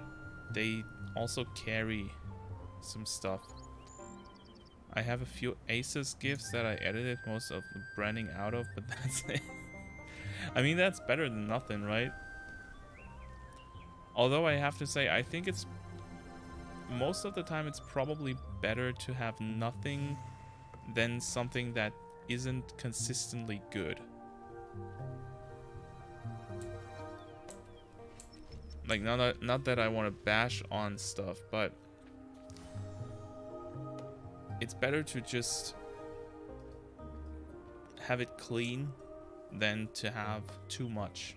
they also carry some stuff. I have a few Aces GIFs that I edited most of the branding out of, but that's it. I mean, that's better than nothing, right? Although I have to say, I think it's most of the time it's probably better to have nothing than something that isn't consistently good. Like, not that I want to bash on stuff, but it's better to just have it clean than to have too much.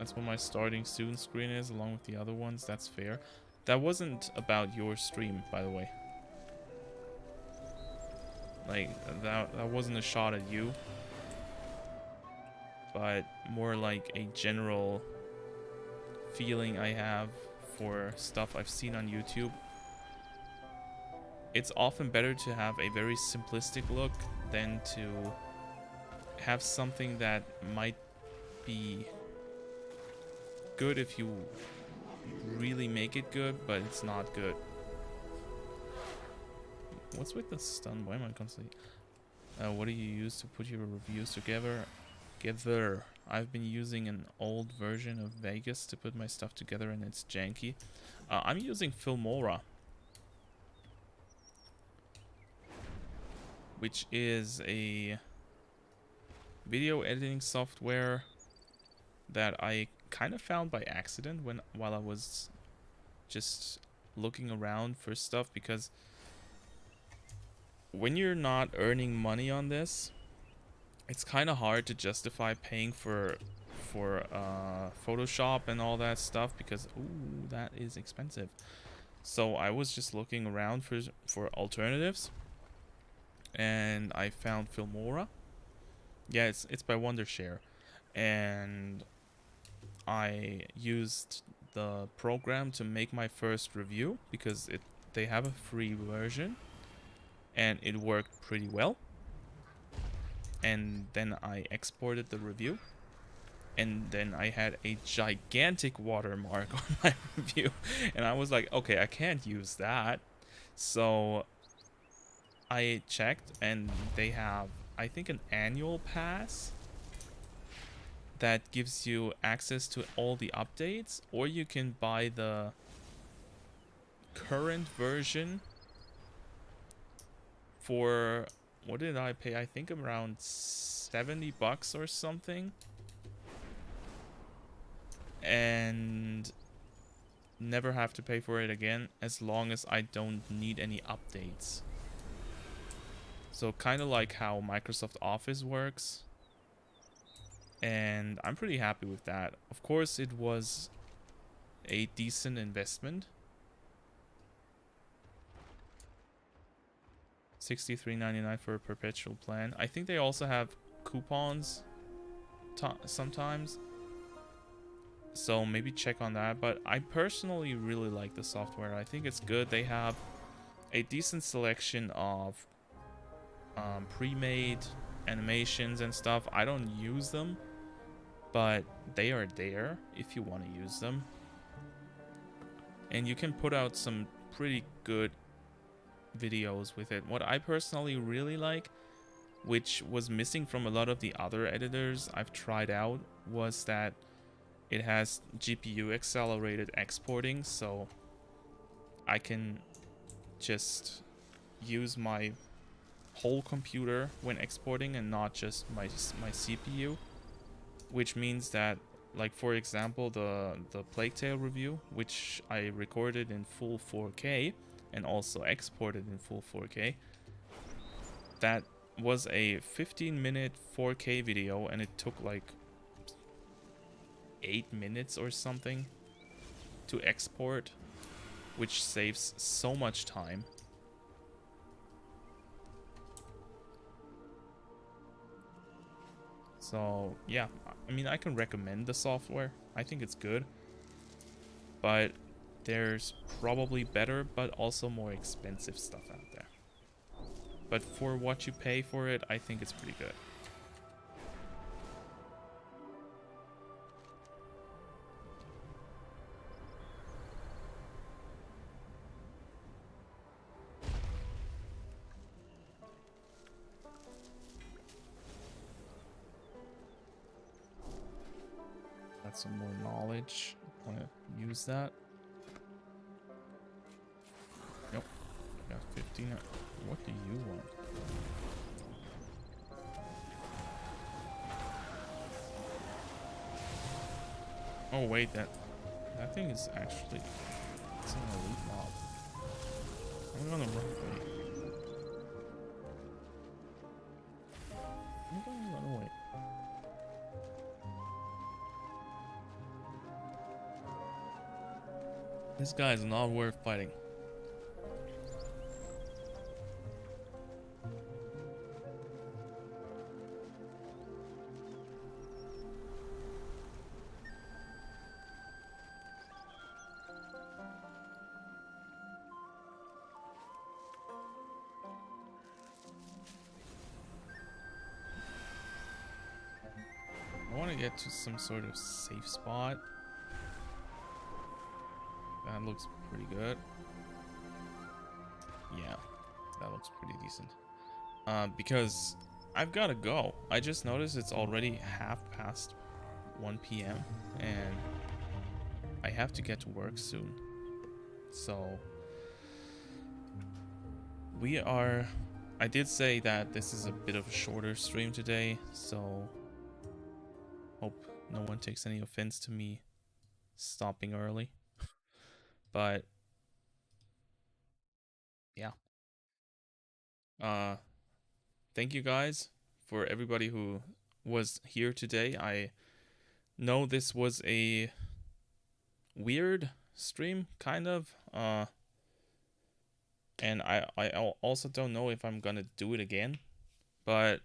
That's what my starting student screen is, along with the other ones. That's fair. That wasn't about your stream, by the way. Like, that wasn't a shot at you. But more like a general feeling I have for stuff I've seen on YouTube. It's often better to have a very simplistic look than to have something that might be good if you really make it good, but it's not good. What's with the stun? Why am I constantly... what do you use to put your reviews together? I've been using an old version of Vegas to put my stuff together, and it's janky. I'm using Filmora, which is a video editing software that I kind of found by accident while I was just looking around for stuff, because when you're not earning money on this, it's kind of hard to justify paying for Photoshop and all that stuff, because ooh, that is expensive. So I was just looking around for alternatives, and I found Filmora. Yeah, it's by Wondershare, and I used the program to make my first review because they have a free version, and it worked pretty well. And then I exported the review, and then I had a gigantic watermark on my review, and I was like, okay, I can't use that. So I checked, and they have, I think, an annual pass that gives you access to all the updates, or you can buy the current version for, what did I pay? I think around $70 or something. And never have to pay for it again, as long as I don't need any updates. So kind of like how Microsoft Office works. And I'm pretty happy with that. Of course, it was a decent investment. $63.99 for a perpetual plan. I think they also have coupons sometimes, so maybe check on that. But I personally really like the software. I think it's good. They have a decent selection of pre-made animations and stuff. I don't use them, but they are there if you want to use them, and you can put out some pretty good videos with it. What I personally really like, which was missing from a lot of the other editors I've tried out, was that it has GPU accelerated exporting, so I can just use my whole computer when exporting and not just my CPU, which means that, like, for example, the Plague Tale review, which I recorded in full 4K and also exported in full 4K, that was a 15-minute 4K video, and it took like 8 minutes or something to export, which saves so much time. So yeah, I mean, I can recommend the software. I think it's good, but there's probably better but also more expensive stuff out there. But for what you pay for it, I think it's pretty good. Got some more knowledge. Want to use that? Nope. Got 15. What do you want? Oh wait, that thing is actually, it's an elite mob. I'm gonna run away. I'm gonna run away. This guy is not worth fighting. I want to get to some sort of safe spot. That looks pretty good. Yeah, that looks pretty decent. Because I've got to go. I just noticed it's already 1 p.m. and I have to get to work soon. So I did say that this is a bit of a shorter stream today, so hope no one takes any offense to me stopping early. But yeah. Thank you guys for everybody who was here today. I know this was a weird stream, kind of. And I also don't know if I'm gonna do it again, but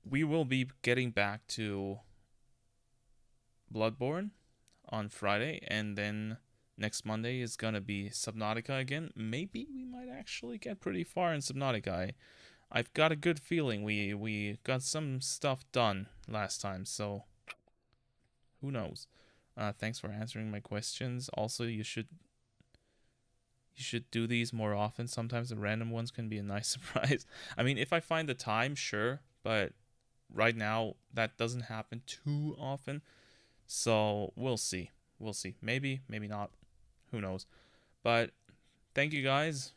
we will be getting back to Bloodborne on Friday, and then next Monday is gonna be Subnautica again. Maybe we might actually get pretty far in Subnautica. I've got a good feeling we got some stuff done last time, so who knows. Thanks for answering my questions. Also, you should do these more often. Sometimes the random ones can be a nice surprise. I mean, if I find the time, sure, but right now that doesn't happen too often. So we'll see. We'll see. Maybe, maybe not. Who knows? But thank you guys.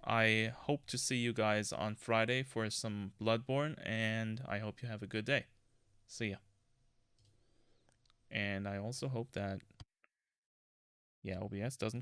I hope to see you guys on Friday for some Bloodborne, and I hope you have a good day. See ya. And I also hope that, yeah, OBS doesn't